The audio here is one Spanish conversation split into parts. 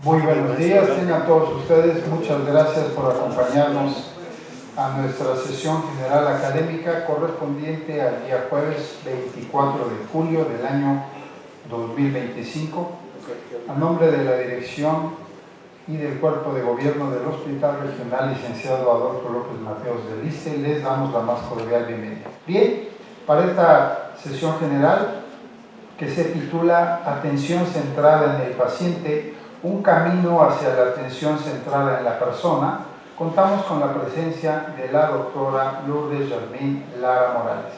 Muy buenos días, tengan todos ustedes. Muchas gracias por acompañarnos a nuestra sesión general académica correspondiente al día jueves 24 de julio del año 2025. A nombre de la dirección y del cuerpo de gobierno del Hospital Regional Licenciado Adolfo López Mateos del ISSSTE, les damos la más cordial bienvenida. Bien, para esta sesión general que se titula Atención centrada en el paciente, un camino hacia la atención centrada en la persona, contamos con la presencia de la doctora Lourdes Yasmín Lara Morales.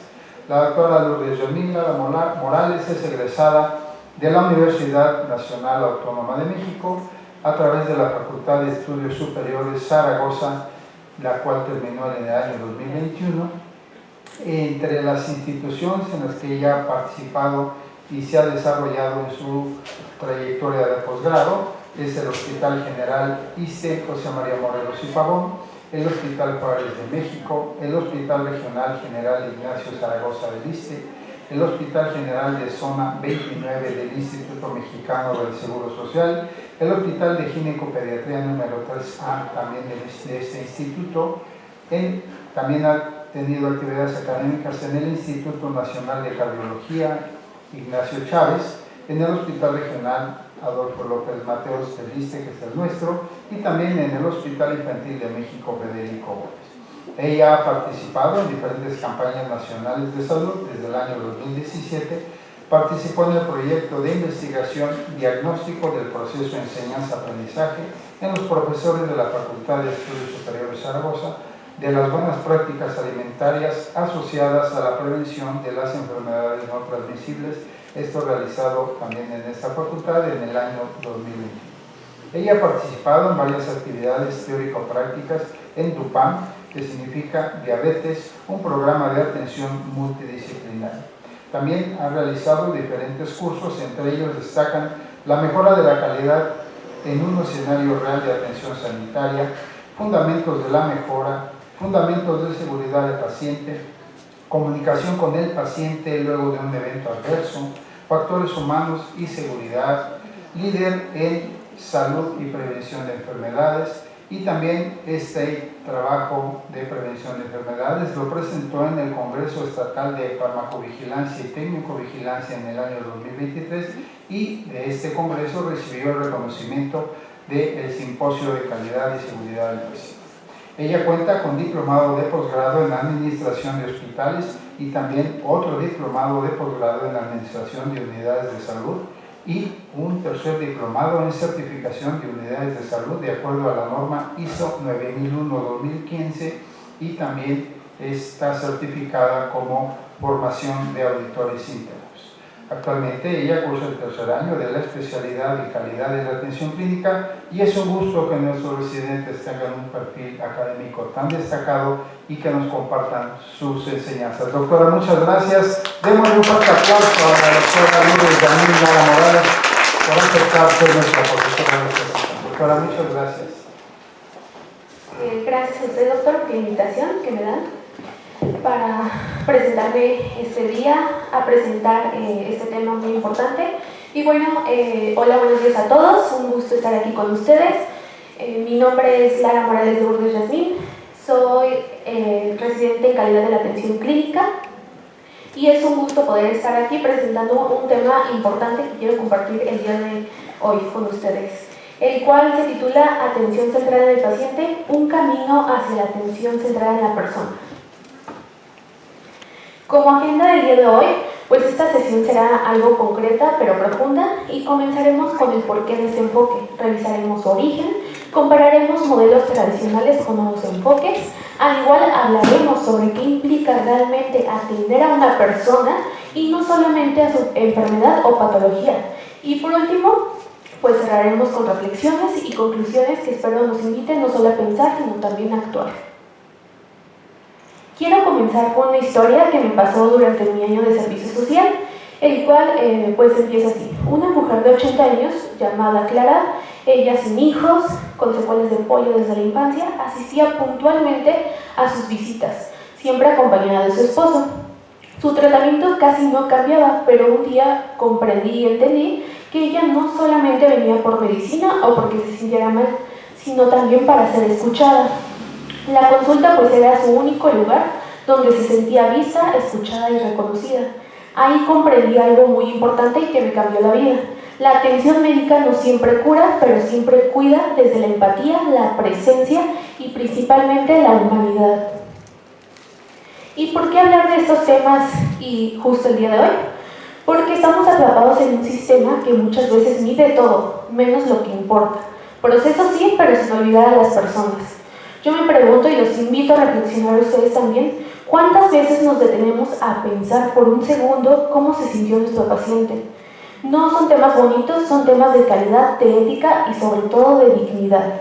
La doctora Lourdes Yasmín Lara Morales es egresada de la Universidad Nacional Autónoma de México a través de la Facultad de Estudios Superiores Zaragoza, la cual terminó en el año 2021. Entre las instituciones en las que ella ha participado y se ha desarrollado en su trayectoria de posgrado es el Hospital General ISSSTE José María Morelos y Pavón, el Hospital Juárez de México, el Hospital Regional General Ignacio Zaragoza del ISSSTE, el Hospital General de Zona 29 del Instituto Mexicano del Seguro Social, el Hospital de Ginecopediatría número 3A también de este instituto. También ha tenido actividades académicas en el Instituto Nacional de Cardiología Ignacio Chávez, en el Hospital Regional Adolfo López Mateos del ISSSTE, que es el nuestro, y también en el Hospital Infantil de México Federico Gómez. Ella ha participado en diferentes campañas nacionales de salud desde el año 2017, participó en el proyecto de investigación diagnóstico del proceso de enseñanza-aprendizaje en los profesores de la Facultad de Estudios Superiores Zaragoza, de las buenas prácticas alimentarias asociadas a la prevención de las enfermedades no transmisibles, esto realizado también en esta facultad en el año 2021. Ella ha participado en varias actividades teórico-prácticas en DUPAM, que significa diabetes, un programa de atención multidisciplinaria. También ha realizado diferentes cursos, entre ellos destacan la mejora de la calidad en un escenario real de atención sanitaria, fundamentos de la mejora, fundamentos de seguridad del paciente, comunicación con el paciente luego de un evento adverso, factores humanos y seguridad, líder en salud y prevención de enfermedades, y también este trabajo de prevención de enfermedades lo presentó en el Congreso Estatal de Farmacovigilancia y Técnico-Vigilancia en el año 2023, y de este congreso recibió el reconocimiento del Simposio de Calidad y Seguridad del Paciente. Ella cuenta con diplomado de posgrado en Administración de Hospitales y también otro diplomado de posgrado en Administración de Unidades de Salud y un tercer diplomado en Certificación de Unidades de Salud de acuerdo a la norma ISO 9001-2015, y también está certificada como formación de auditores internos. Actualmente ella cursa el tercer año de la especialidad de calidad de la atención clínica, y es un gusto que nuestros residentes tengan un perfil académico tan destacado y que nos compartan sus enseñanzas. Doctora, muchas gracias. Démosle un fuerte aplauso a la doctora Lourdes Yasmín Lara Morales por aceptar ser nuestra profesora de esta sesión. Doctora, muchas gracias. Gracias a usted, doctor, por la invitación que me dan para presentarme este día, a presentar este tema muy importante. Y bueno, hola, buenos días a todos, un gusto estar aquí con ustedes. Mi nombre es Lara Morales de Lourdes Yasmín, soy residente en calidad de la atención clínica, y es un gusto poder estar aquí presentando un tema importante que quiero compartir el día de hoy con ustedes, el cual se titula Atención centrada en el paciente, un camino hacia la atención centrada en la persona. Como agenda del día de hoy, pues esta sesión será algo concreta pero profunda, y comenzaremos con el porqué de este enfoque. Revisaremos su origen, compararemos modelos tradicionales con nuevos enfoques, al igual hablaremos sobre qué implica realmente atender a una persona y no solamente a su enfermedad o patología. Y por último, pues cerraremos con reflexiones y conclusiones que espero nos inviten no solo a pensar, sino también a actuar. Quiero comenzar con una historia que me pasó durante mi año de servicio social, el cual pues empieza así. Una mujer de 80 años, llamada Clara, ella sin hijos, con secuelas de polio desde la infancia, asistía puntualmente a sus visitas, siempre acompañada de su esposo. Su tratamiento casi no cambiaba, pero un día comprendí y entendí que ella no solamente venía por medicina o porque se sintiera mal, sino también para ser escuchada. La consulta pues era su único lugar donde se sentía vista, escuchada y reconocida. Ahí comprendí algo muy importante y que me cambió la vida. La atención médica no siempre cura, pero siempre cuida desde la empatía, la presencia y principalmente la humanidad. ¿Y por qué hablar de estos temas y justo el día de hoy? Porque estamos atrapados en un sistema que muchas veces mide todo, menos lo que importa. Procesos sí, pero sin olvidar a las personas. Yo me pregunto y los invito a reflexionar a ustedes también, ¿cuántas veces nos detenemos a pensar por un segundo cómo se sintió nuestro paciente? No son temas bonitos, son temas de calidad, de ética y sobre todo de dignidad.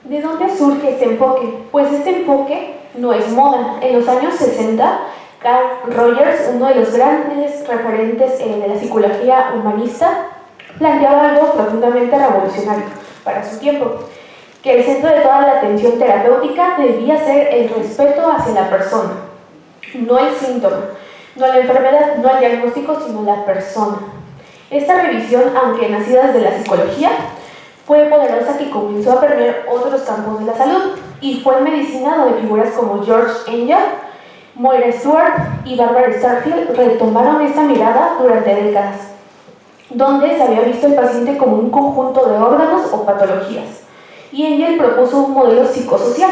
¿De dónde surge este enfoque? Pues este enfoque no es moda. En los años 60, Carl Rogers, uno de los grandes referentes de la psicología humanista, planteaba algo profundamente revolucionario para su tiempo, que el centro de toda la atención terapéutica debía ser el respeto hacia la persona, no el síntoma, no la enfermedad, no el diagnóstico, sino la persona. Esta revisión, aunque nacida desde la psicología, fue poderosa que comenzó a permear otros campos de la salud y fue en medicina donde figuras como George Engel, Moira Stewart y Barbara Starfield retomaron esta mirada durante décadas, donde se había visto el paciente como un conjunto de órganos o patologías. Y Engel propuso un modelo psicosocial.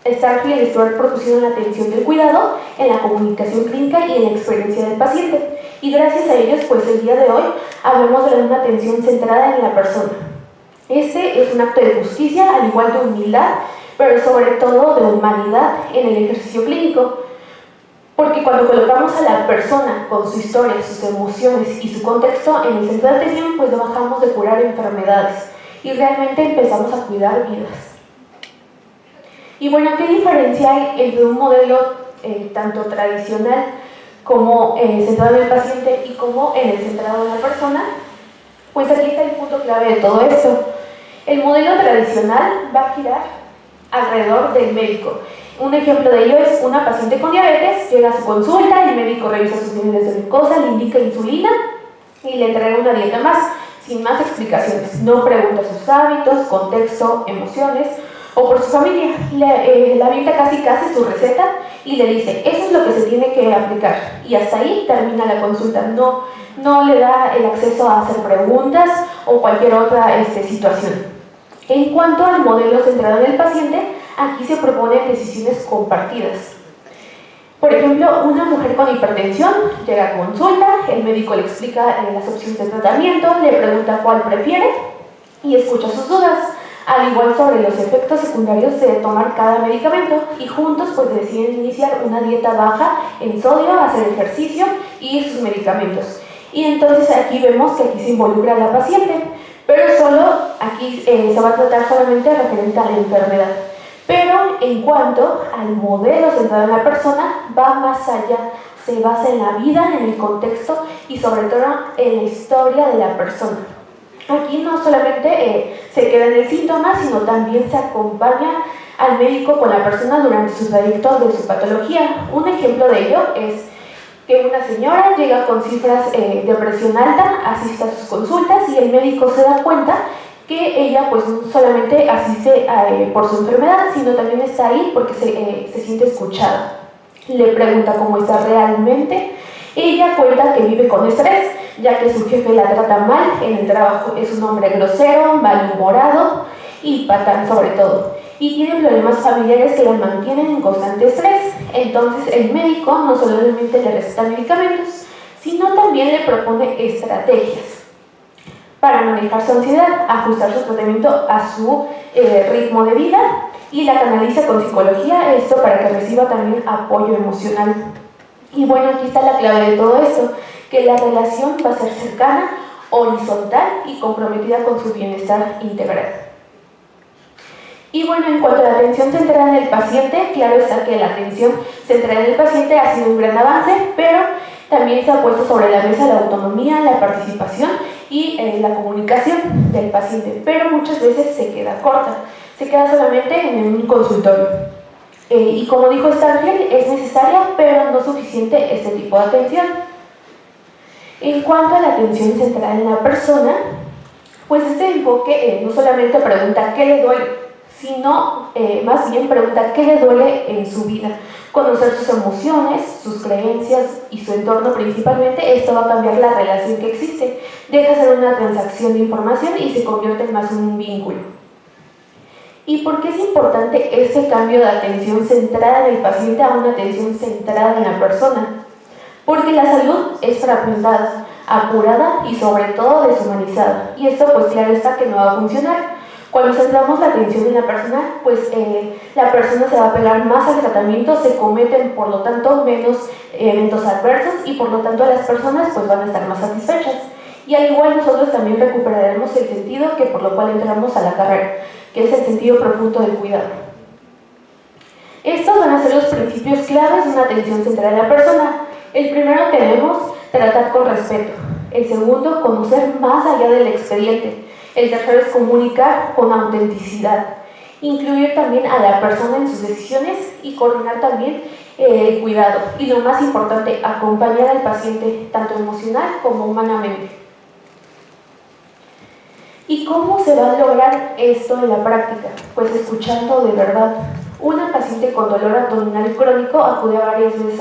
Starfield y Stewart propusieron la atención del cuidado en la comunicación clínica y en la experiencia del paciente. Y gracias a ellos, pues el día de hoy hablamos de una atención centrada en la persona. Este es un acto de justicia, al igual de humildad, pero sobre todo de humanidad en el ejercicio clínico. Porque cuando colocamos a la persona con su historia, sus emociones y su contexto en el centro de atención, pues no bajamos de curar enfermedades y realmente empezamos a cuidar vidas. Y bueno, ¿qué diferencia hay entre un modelo tanto tradicional como centrado en el paciente y como en el centrado en la persona? Pues aquí está el punto clave de todo esto. El modelo tradicional va a girar alrededor del médico. Un ejemplo de ello es una paciente con diabetes, llega a su consulta, el médico revisa sus niveles de glucosa, le indica insulina y le entrega una dieta más, sin más explicaciones. No pregunta sus hábitos, contexto, emociones o por su familia. Le avienta casi su receta y le dice, eso es lo que se tiene que aplicar. Y hasta ahí termina la consulta. No le da el acceso a hacer preguntas o cualquier otra situación. En cuanto al modelo centrado en el paciente, aquí se proponen decisiones compartidas. Por ejemplo, una mujer con hipertensión llega a consulta, el médico le explica las opciones de tratamiento, le pregunta cuál prefiere y escucha sus dudas, al igual sobre los efectos secundarios de tomar cada medicamento, y juntos pues deciden iniciar una dieta baja en sodio, hacer ejercicio y sus medicamentos. Y entonces aquí vemos que aquí se involucra a la paciente, pero solo aquí se va a tratar solamente referente a la enfermedad. Pero en cuanto al modelo centrado en la persona, va más allá, se basa en la vida, en el contexto y sobre todo en la historia de la persona. Aquí no solamente se queda en el síntoma, sino también se acompaña al médico con la persona durante su trayecto de su patología. Un ejemplo de ello es que una señora llega con cifras de presión alta, asiste a sus consultas y el médico se da cuenta que ella pues no solamente asiste por su enfermedad, sino también está ahí porque se siente escuchada. Le pregunta cómo está realmente. Ella cuenta que vive con estrés, ya que su jefe la trata mal en el trabajo. Es un hombre grosero, malhumorado y patán sobre todo. Y tiene problemas familiares que la mantienen en constante estrés. Entonces el médico no solamente le receta medicamentos, sino también le propone estrategias para manejar su ansiedad, ajustar su tratamiento a su ritmo de vida y la canaliza con psicología, esto para que reciba también apoyo emocional. Y bueno, aquí está la clave de todo esto, que la relación va a ser cercana, horizontal y comprometida con su bienestar integral. Y bueno, en cuanto a la atención centrada en el paciente, claro está que la atención centrada en el paciente ha sido un gran avance, pero también se ha puesto sobre la mesa la autonomía, la participación y la comunicación del paciente, pero muchas veces se queda corta, se queda solamente en un consultorio. Y como dijo Starfield, es necesaria pero no suficiente este tipo de atención. En cuanto a la atención centrada en la persona, pues este enfoque no solamente pregunta qué le duele, sino más bien pregunta qué le duele en su vida. Conocer sus emociones, sus creencias y su entorno principalmente, esto va a cambiar la relación que existe. Deja de ser una transacción de información y se convierte más en un vínculo. ¿Y por qué es importante este cambio de atención centrada en el paciente a una atención centrada en la persona? Porque la salud es fragmentada, apurada y sobre todo deshumanizada. Y esto pues claro está que no va a funcionar. Cuando centramos la atención en la persona, pues la persona se va a pegar más al tratamiento, se cometen por lo tanto menos eventos adversos y por lo tanto las personas pues van a estar más satisfechas. Y al igual nosotros también recuperaremos el sentido que por lo cual entramos a la carrera, que es el sentido profundo del cuidado. Estos van a ser los principios claves de una atención centrada en la persona. El primero tenemos tratar con respeto. El segundo, conocer más allá del expediente. El tercero es comunicar con autenticidad. Incluir también a la persona en sus decisiones y coordinar también el cuidado. Y lo más importante, acompañar al paciente tanto emocional como humanamente. ¿Y cómo se va a lograr esto en la práctica? Pues escuchando de verdad. Una paciente con dolor abdominal crónico acude varias veces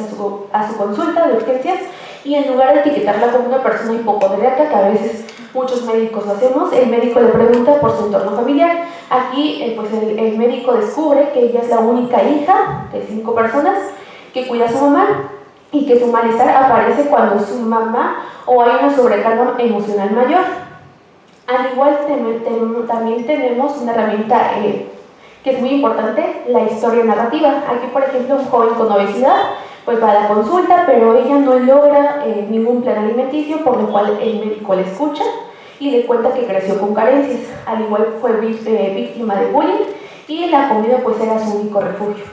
a su consulta de urgencias y en lugar de etiquetarla como una persona hipocondríaca, que a veces muchos médicos lo hacemos, el médico le pregunta por su entorno familiar. Aquí pues el médico descubre que ella es la única hija de 5 personas que cuida a su mamá y que su malestar aparece cuando su mamá o hay una sobrecarga emocional mayor. Al igual también tenemos una herramienta que es muy importante, la historia narrativa. Aquí, por ejemplo, un joven con obesidad pues va a la consulta, pero ella no logra ningún plan alimenticio, por lo cual el médico le escucha y le cuenta que creció con carencias. Al igual fue víctima de bullying y la comida pues era su único refugio.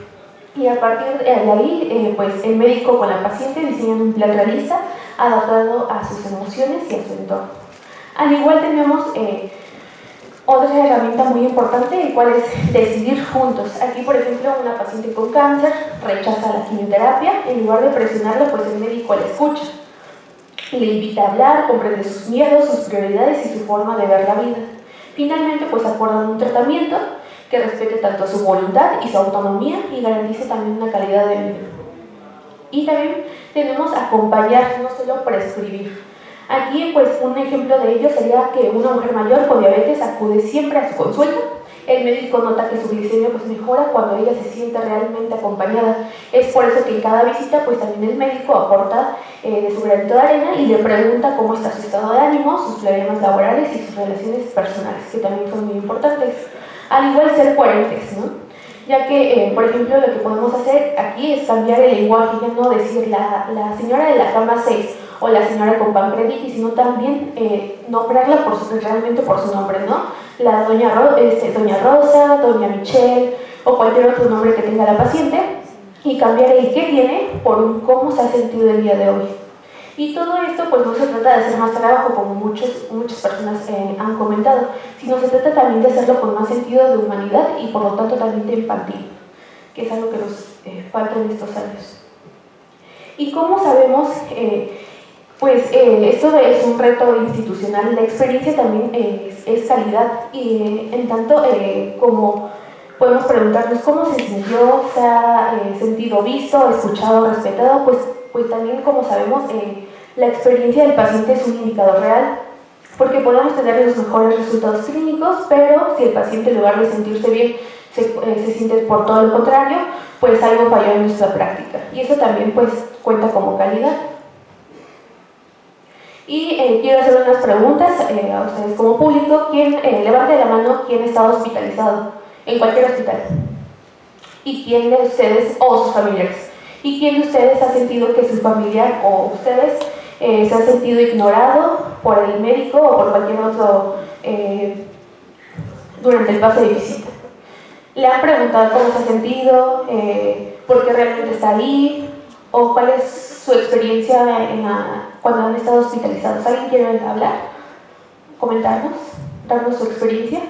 Y a partir de ahí, pues el médico con la paciente diseñan un plan realista adaptado a sus emociones y a su entorno. Al igual tenemos otra herramienta muy importante, el cual es decidir juntos. Aquí, por ejemplo, una paciente con cáncer rechaza la quimioterapia. En lugar de presionarla, pues el médico la escucha. Le invita a hablar, comprende sus miedos, sus prioridades y su forma de ver la vida. Finalmente, pues acuerdan un tratamiento que respete tanto su voluntad y su autonomía y garantice también una calidad de vida. Y también tenemos acompañar, no solo prescribir. Aquí pues un ejemplo de ello sería que una mujer mayor con diabetes acude siempre a su consulta. El médico nota que su glicemia pues mejora cuando ella se siente realmente acompañada. Es por eso que en cada visita pues también el médico aporta de su granito de arena y le pregunta cómo está su estado de ánimo, sus problemas laborales y sus relaciones personales, que también son muy importantes. Al igual ser coherentes, ¿no? Ya que, por ejemplo, lo que podemos hacer aquí es cambiar el lenguaje, ya no decir la señora de la cama 6 o la señora con pancreatitis, sino también nombrarla realmente por su nombre, ¿no? La doña Rosa, doña Michelle o cualquier otro nombre que tenga la paciente y cambiar el qué tiene por un cómo se ha sentido el día de hoy. Y todo esto pues no se trata de hacer más trabajo como muchas personas han comentado, sino se trata también de hacerlo con más sentido de humanidad y por lo tanto también de empatía, que es algo que nos falta en estos años. ¿Y cómo sabemos? Esto es un reto institucional, la experiencia también es calidad y en tanto como podemos preguntarnos cómo se sintió, se ha sentido visto, escuchado, respetado, pues también como sabemos la experiencia del paciente es un indicador real porque podemos tener los mejores resultados clínicos, pero si el paciente en lugar de sentirse bien se siente por todo lo contrario, pues algo falló en nuestra práctica y eso también pues cuenta como calidad. Y quiero hacer unas preguntas a ustedes como público. Levante la mano quién está hospitalizado en cualquier hospital. ¿Y quién de ustedes o sus familiares? ¿Y quién de ustedes ha sentido que su familiar o ustedes se ha sentido ignorado por el médico o por cualquier otro durante el pase de visita? ¿Le han preguntado cómo se ha sentido? ¿Por qué realmente está ahí? ¿O cuál es su experiencia cuando han estado hospitalizados? ¿Alguien quiere hablar? ¿Comentarnos? ¿Darnos su experiencia?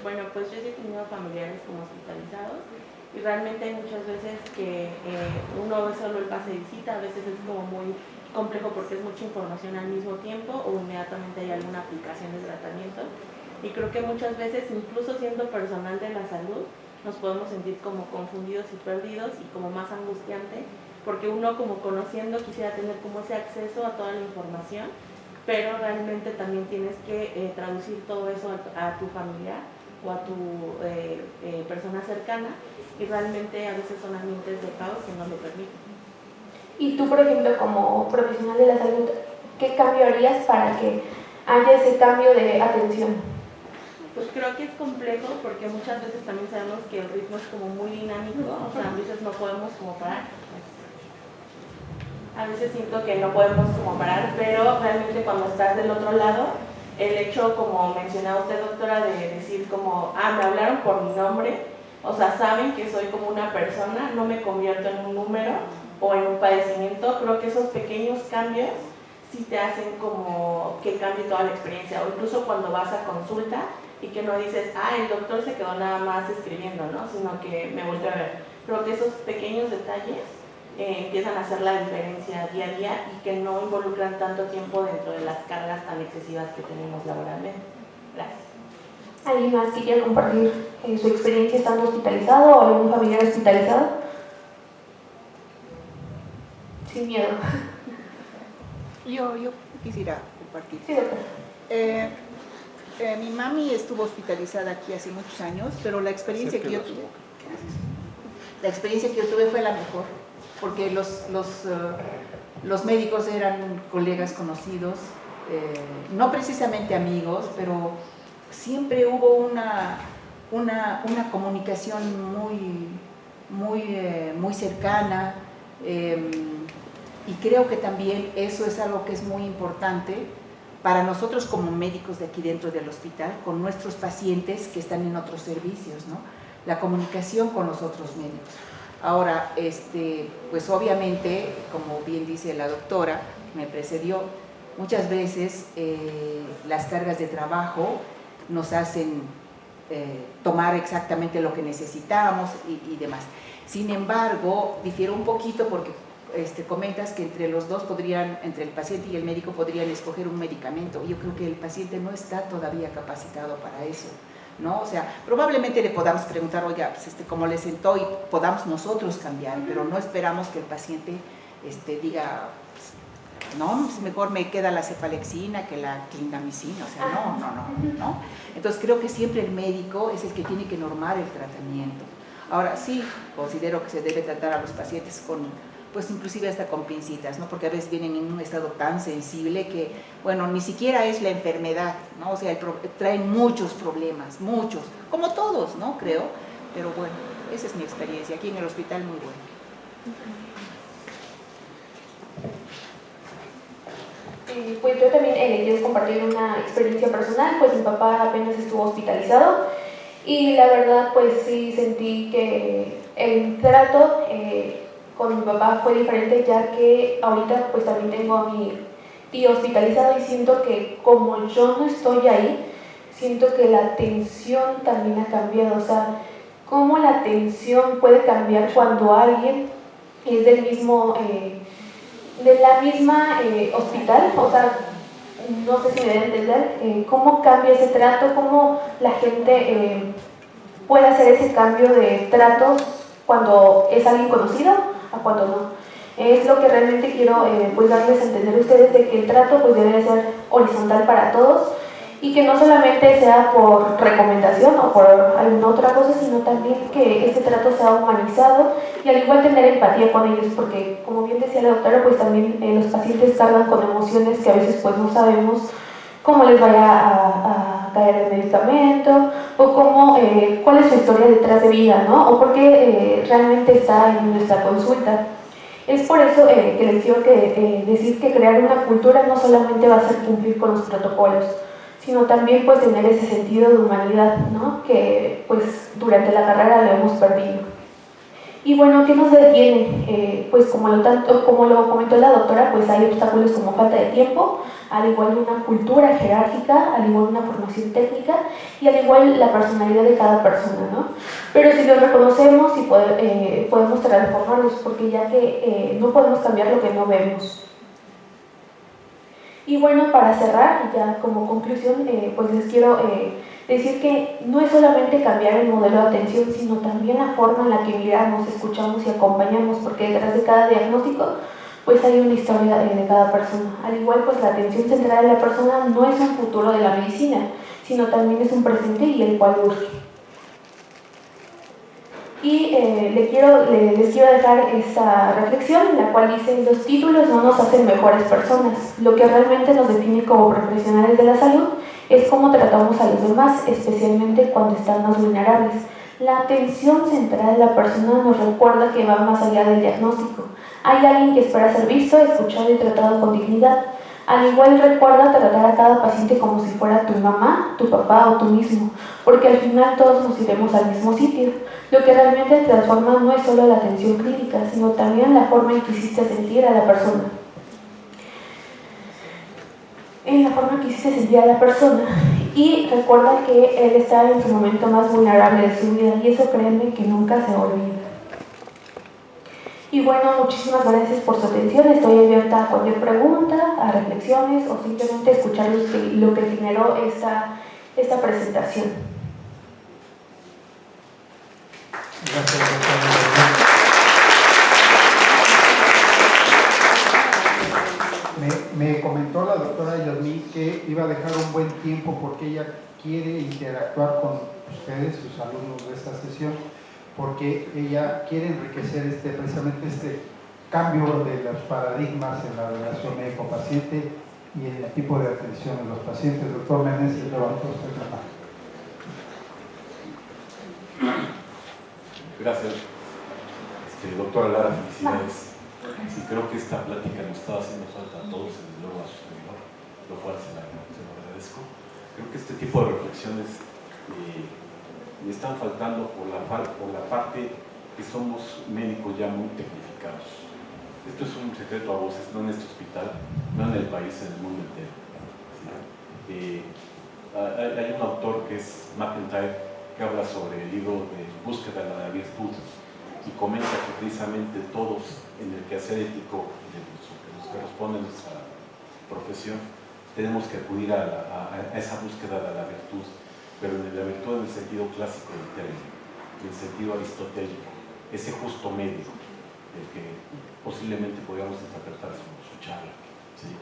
Bueno, pues yo sí he tenido familiares como hospitalizados y realmente hay muchas veces que uno ve solo el pase de visita, a veces es como muy complejo porque es mucha información al mismo tiempo o inmediatamente hay alguna aplicación de tratamiento y creo que muchas veces, incluso siendo personal de la salud, nos podemos sentir como confundidos y perdidos y como más angustiante porque uno como conociendo quisiera tener como ese acceso a toda la información, pero realmente también tienes que traducir todo eso a tu familiar o a tu persona cercana y realmente a veces son ambientes de caos que no lo permiten. Y tú, por ejemplo, como profesional de la salud, ¿qué cambio harías para que haya ese cambio de atención? Pues creo que es complejo porque muchas veces también sabemos que el ritmo es como muy dinámico, o sea, a veces no podemos como parar. A veces siento que no podemos como parar, pero realmente cuando estás del otro lado, el hecho, como mencionaba usted, doctora, de decir como, me hablaron por mi nombre, o sea, saben que soy como una persona, no me convierto en un número o en un padecimiento, creo que esos pequeños cambios sí te hacen como que cambie toda la experiencia, o incluso cuando vas a consulta y que no dices, el doctor se quedó nada más escribiendo, ¿no? Sino que me volteó a ver. Creo que esos pequeños detalles empiezan a hacer la diferencia día a día y que no involucran tanto tiempo dentro de las cargas tan excesivas que tenemos laboralmente. Gracias. ¿Alguien más que quiera compartir su experiencia estando hospitalizado o algún familiar hospitalizado? Sin miedo. Yo quisiera compartir. Sí, doctor. Mi mami estuvo hospitalizada aquí hace muchos años, pero la experiencia que yo tuve fue la mejor, porque los médicos eran colegas conocidos, no precisamente amigos, pero siempre hubo una comunicación muy cercana, y creo que también eso es algo que es muy importante para nosotros como médicos de aquí dentro del hospital, con nuestros pacientes que están en otros servicios, ¿no? La comunicación con los otros médicos. Ahora, pues obviamente, como bien dice la doctora, me precedió, muchas veces las cargas de trabajo nos hacen tomar exactamente lo que necesitamos y demás. Sin embargo, difiere un poquito porque comentas que entre los dos entre el paciente y el médico podrían escoger un medicamento. Yo creo que el paciente no está todavía capacitado para eso, ¿no? O sea, probablemente le podamos preguntar, oiga, pues cómo le sentó y podamos nosotros cambiar, pero no esperamos que el paciente diga, pues, no, pues mejor me queda la cefalexina que la clindamicina, o sea, no. Entonces creo que siempre el médico es el que tiene que normar el tratamiento. Ahora sí, considero que se debe tratar a los pacientes pues inclusive hasta con pincitas, ¿no? Porque a veces vienen en un estado tan sensible que, bueno, ni siquiera es la enfermedad, ¿no? O sea, traen muchos problemas, muchos, como todos, ¿no? Creo, pero bueno, esa es mi experiencia, aquí en el hospital muy buena. Pues yo también quiero compartir una experiencia personal, pues mi papá apenas estuvo hospitalizado y la verdad pues sí sentí que el trato con mi papá fue diferente, ya que ahorita pues también tengo a mi tío hospitalizado y siento que como yo no estoy ahí, siento que la atención también ha cambiado, o sea, cómo la atención puede cambiar cuando alguien es del mismo, de la misma hospital, o sea, no sé si me deben entender, cómo cambia ese trato, cómo la gente puede hacer ese cambio de tratos cuando es alguien conocido a cuando no. Es lo que realmente quiero pues darles a entender a ustedes, de que el trato pues debe ser horizontal para todos y que no solamente sea por recomendación o por alguna otra cosa, sino también que este trato sea humanizado y al igual tener empatía con ellos, porque como bien decía la doctora, pues también los pacientes cargan con emociones que a veces pues no sabemos cómo les vaya a caer el medicamento o cuál es su historia detrás de vida, ¿no? O por qué realmente está en nuestra consulta. Es por eso que les quiero decir que crear una cultura no solamente va a ser cumplir con los protocolos, sino también pues tener ese sentido de humanidad, ¿no? Que pues durante la carrera lo hemos perdido. Y bueno, ¿qué nos detiene? Pues como lo comentó la doctora, pues hay obstáculos como falta de tiempo, al igual una cultura jerárquica, al igual una formación técnica y al igual la personalidad de cada persona, ¿no? Pero si lo reconocemos y podemos transformarlos, porque ya que no podemos cambiar lo que no vemos. Y bueno, para cerrar, ya como conclusión, pues les quiero decir que no es solamente cambiar el modelo de atención, sino también la forma en la que miramos, escuchamos y acompañamos, porque detrás de cada diagnóstico pues hay una historia de cada persona. Al igual, pues la atención central de la persona no es un futuro de la medicina, sino también es un presente y el cual urge. Y les quiero dejar esta reflexión, en la cual dice: los títulos no nos hacen mejores personas, lo que realmente nos define como profesionales de la salud es cómo tratamos a los demás, especialmente cuando están más vulnerables. La atención central de la persona nos recuerda que va más allá del diagnóstico. Hay alguien que espera ser visto, escuchado y tratado con dignidad. Al igual, recuerda tratar a cada paciente como si fuera tu mamá, tu papá o tú mismo, porque al final todos nos iremos al mismo sitio. Lo que realmente transforma no es solo la atención clínica, sino también la forma en que hiciste sentir a la persona. Y recuerda que él está en su momento más vulnerable de su vida, y eso, créanme, que nunca se olvida. Y bueno, muchísimas gracias por su atención. Estoy abierta a cualquier pregunta, a reflexiones o simplemente escuchar lo que generó esta presentación. Gracias, doctora. Me comentó la doctora Yasmín que iba a dejar un buen tiempo porque ella quiere interactuar con ustedes, sus alumnos de esta sesión, porque ella quiere enriquecer precisamente este cambio de los paradigmas en la relación médico-paciente y en el tipo de atención de los pacientes. Doctor Meneses, levantó usted la mano. Gracias. Doctora Lara, felicidades. Sí, creo que esta plática nos estaba haciendo falta a todos, y desde luego a su servidor, lo cual se lo agradezco. Creo que este tipo de reflexiones me están faltando por la parte que somos médicos ya muy tecnificados. Esto es un secreto a voces, no en este hospital, no en el país, en el mundo entero. ¿Sí? Hay un autor que es McIntyre, que habla sobre el libro de Búsqueda de la Virtud, y comenta que precisamente todos en el quehacer ético de que nos corresponde a nuestra profesión tenemos que acudir a esa búsqueda de la virtud, pero de la virtud en el sentido clásico del término, en el sentido aristotélico, ese justo medio del que posiblemente podríamos interpretar su charla. ¿Sí?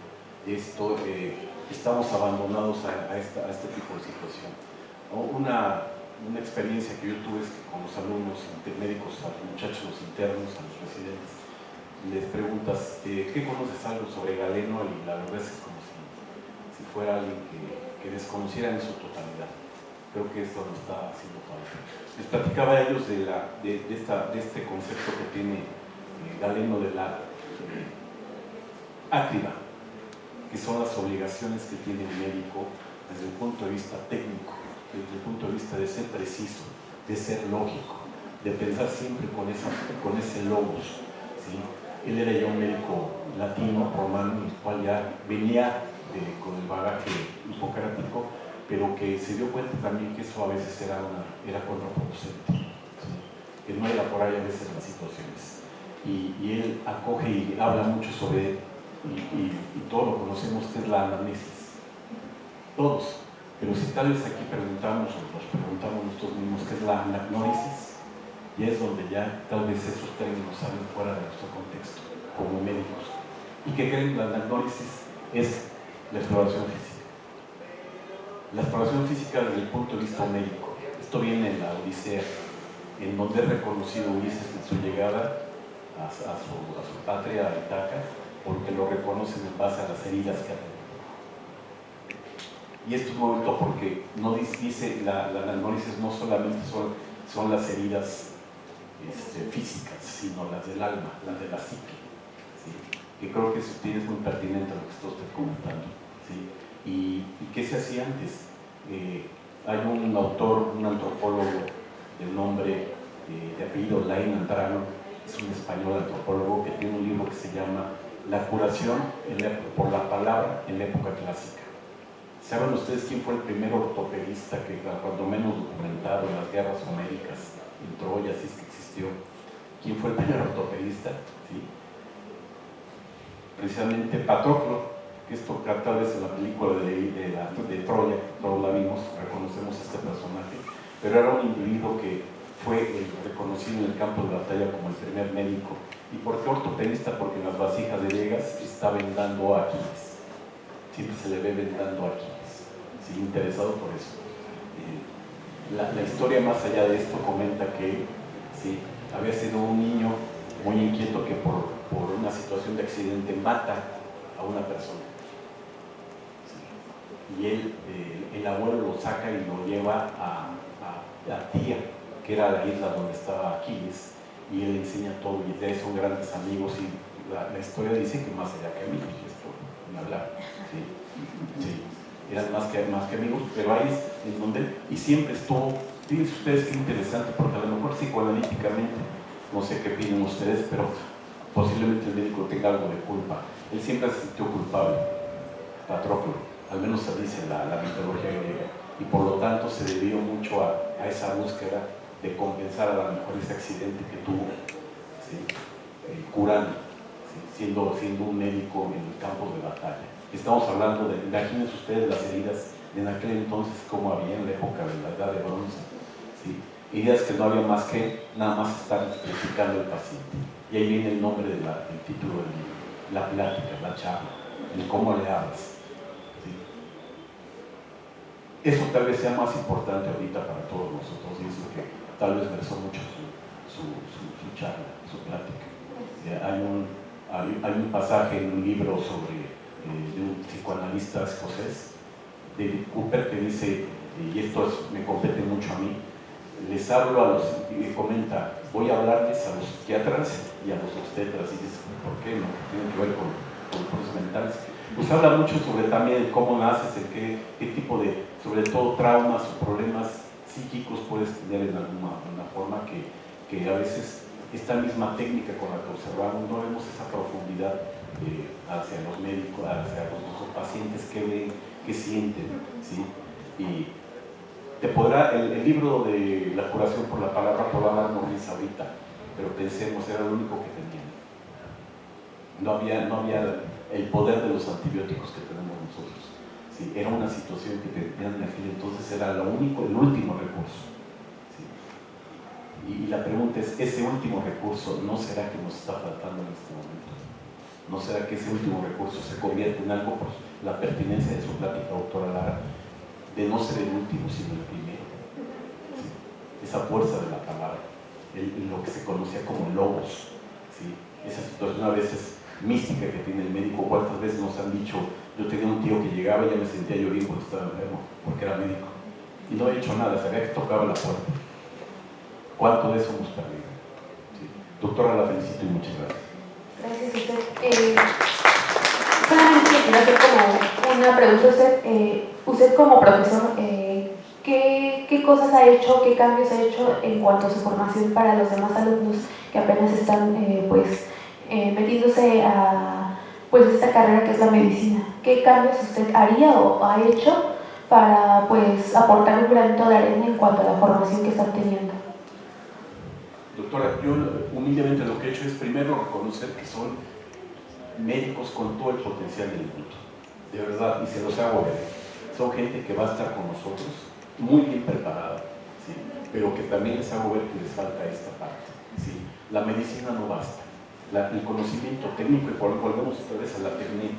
Estamos abandonados a este tipo de situación. Una experiencia que yo tuve es que con los alumnos médicos, a los muchachos, los internos, a los residentes, les preguntas, ¿qué conoces algo sobre Galeno? Y la verdad es como si fuera alguien que desconociera en su totalidad. Creo que esto no está haciendo falta. Les platicaba a ellos de este concepto que tiene Galeno de la ácriba, que son las obligaciones que tiene el médico desde el punto de vista técnico, desde el punto de vista de ser preciso, de ser lógico, de pensar siempre con ese logos. ¿Sí? Él era ya un médico latino, romano, el cual ya venía con el bagaje hipocrático, pero que se dio cuenta también que eso a veces era contraproducente, ¿sí? Que no era por ahí a veces las situaciones. Y él acoge y habla mucho sobre él, y todos lo conocemos, que es la anamnesis. Todos. Pero si tal vez aquí preguntamos, o nos preguntamos nosotros mismos qué es la anagnórisis, y es donde ya tal vez esos términos salen fuera de nuestro contexto, como médicos. ¿Y qué creen? La anagnórisis es la exploración física. La exploración física desde el punto de vista médico. Esto viene en la Odisea, en donde es reconocido Ulises en su llegada a su patria, a Itaca, porque lo reconocen en base a las heridas que ha tenido. Y esto es muy bonito porque no dice la anagnórisis no solamente son las heridas físicas, sino las del alma, las de la psique. ¿Sí? Que creo que eso es muy pertinente a lo que está usted comentando. ¿Sí? ¿Y qué se hacía antes? Hay un autor, un antropólogo de nombre de apellido Lain Andrano, es un español antropólogo que tiene un libro que se llama La curación por la palabra en la época clásica. ¿Saben ustedes quién fue el primer ortopedista que, cuando menos documentado en las guerras homéricas, en Troya, si es que existió? ¿Quién fue el primer ortopedista? ¿Sí? Precisamente Patroclo, que esto tal vez en la película de Troya, todos la vimos, reconocemos a este personaje, pero era un individuo que fue reconocido en el campo de batalla como el primer médico. ¿Y por qué ortopedista? Porque en las vasijas griegas está vendando a Aquiles. Siempre se le ve vendando a Aquiles. Sí, interesado por eso. La historia más allá de esto comenta que sí, había sido un niño muy inquieto que por una situación de accidente mata a una persona. Sí. Y él, el abuelo lo saca y lo lleva a Tía, que era la isla donde estaba Aquiles, y él le enseña todo, y de ahí son grandes amigos, y la historia dice que más allá que amigos, esto, ni hablar. Sí. Sí. Eran más que amigos, pero ahí es en donde, y siempre estuvo, fíjense ustedes qué interesante, porque a lo mejor psicoanalíticamente, no sé qué opinan ustedes, pero posiblemente el médico tenga algo de culpa. Él siempre se sintió culpable, Patroclo, al menos se dice en la mitología griega, y por lo tanto se debió mucho a esa búsqueda de compensar a lo mejor ese accidente que tuvo, ¿sí? Curando, ¿sí? siendo un médico en el campo de batalla. Estamos hablando de, imagínense ustedes las heridas de en aquel entonces como había en la época de la Edad de Bronce, ¿sí? Heridas que no había más que nada más estar explicando al paciente. Y ahí viene el nombre del título del libro, la plática, la charla, el cómo le hablas. ¿Sí? Eso tal vez sea más importante ahorita para todos nosotros, y es lo que tal vez versó mucho su charla, su plática. Hay un pasaje en un libro sobre de un psicoanalista escocés, David Cooper, que dice, y esto me compete mucho a mí, les hablo a los, y comenta, voy a hablarles a los psiquiatras y a los obstetras, y dice, ¿por qué no? Tiene que ver con problemas mentales. Pues habla mucho sobre también cómo naces, qué tipo de, sobre todo traumas o problemas psíquicos puedes tener en alguna forma que a veces esta misma técnica con la que observamos no vemos esa profundidad hacia los médicos, hacia los pacientes que ven, que sienten, ¿sí? Y te podrá, el libro de la curación por la palabra podrá darnos risa ahorita, pero pensemos, era lo único que tenían. No había el poder de los antibióticos que tenemos nosotros. ¿Sí? Era una situación que tenían en aquel entonces, era el último recurso. ¿Sí? Y la pregunta es, ¿ese último recurso no será que nos está faltando en este momento? ¿No será que ese último recurso se convierte en algo por la pertinencia de su plática, doctora Lara, de no ser el último, sino el primero? ¿Sí? Esa fuerza de la palabra, lo que se conocía como logos, ¿sí? Esa situación a veces mística que tiene el médico. ¿Cuántas veces nos han dicho, yo tenía un tío que llegaba y ya me sentía yo bien cuando estaba enfermo, porque era médico, y no había hecho nada, sabía que tocaba la puerta? ¿Cuánto de eso hemos perdido? ¿Sí? Doctora, la felicito y muchas gracias. Gracias a usted. Solamente quiero hacer como una pregunta. Usted como profesor, ¿qué cosas ha hecho, qué cambios ha hecho en cuanto a su formación para los demás alumnos que apenas están metiéndose a esta carrera que es la medicina? ¿Qué cambios usted haría o ha hecho para aportar un granito de arena en cuanto a la formación que están teniendo? Doctora, yo humildemente lo que he hecho es primero reconocer que son médicos con todo el potencial del mundo, de verdad, y se los hago ver. Son gente que va a estar con nosotros, muy bien preparada, ¿sí? Pero que también les hago ver que les falta esta parte, ¿sí? La medicina no basta, el conocimiento técnico, y volvemos otra vez a la técnica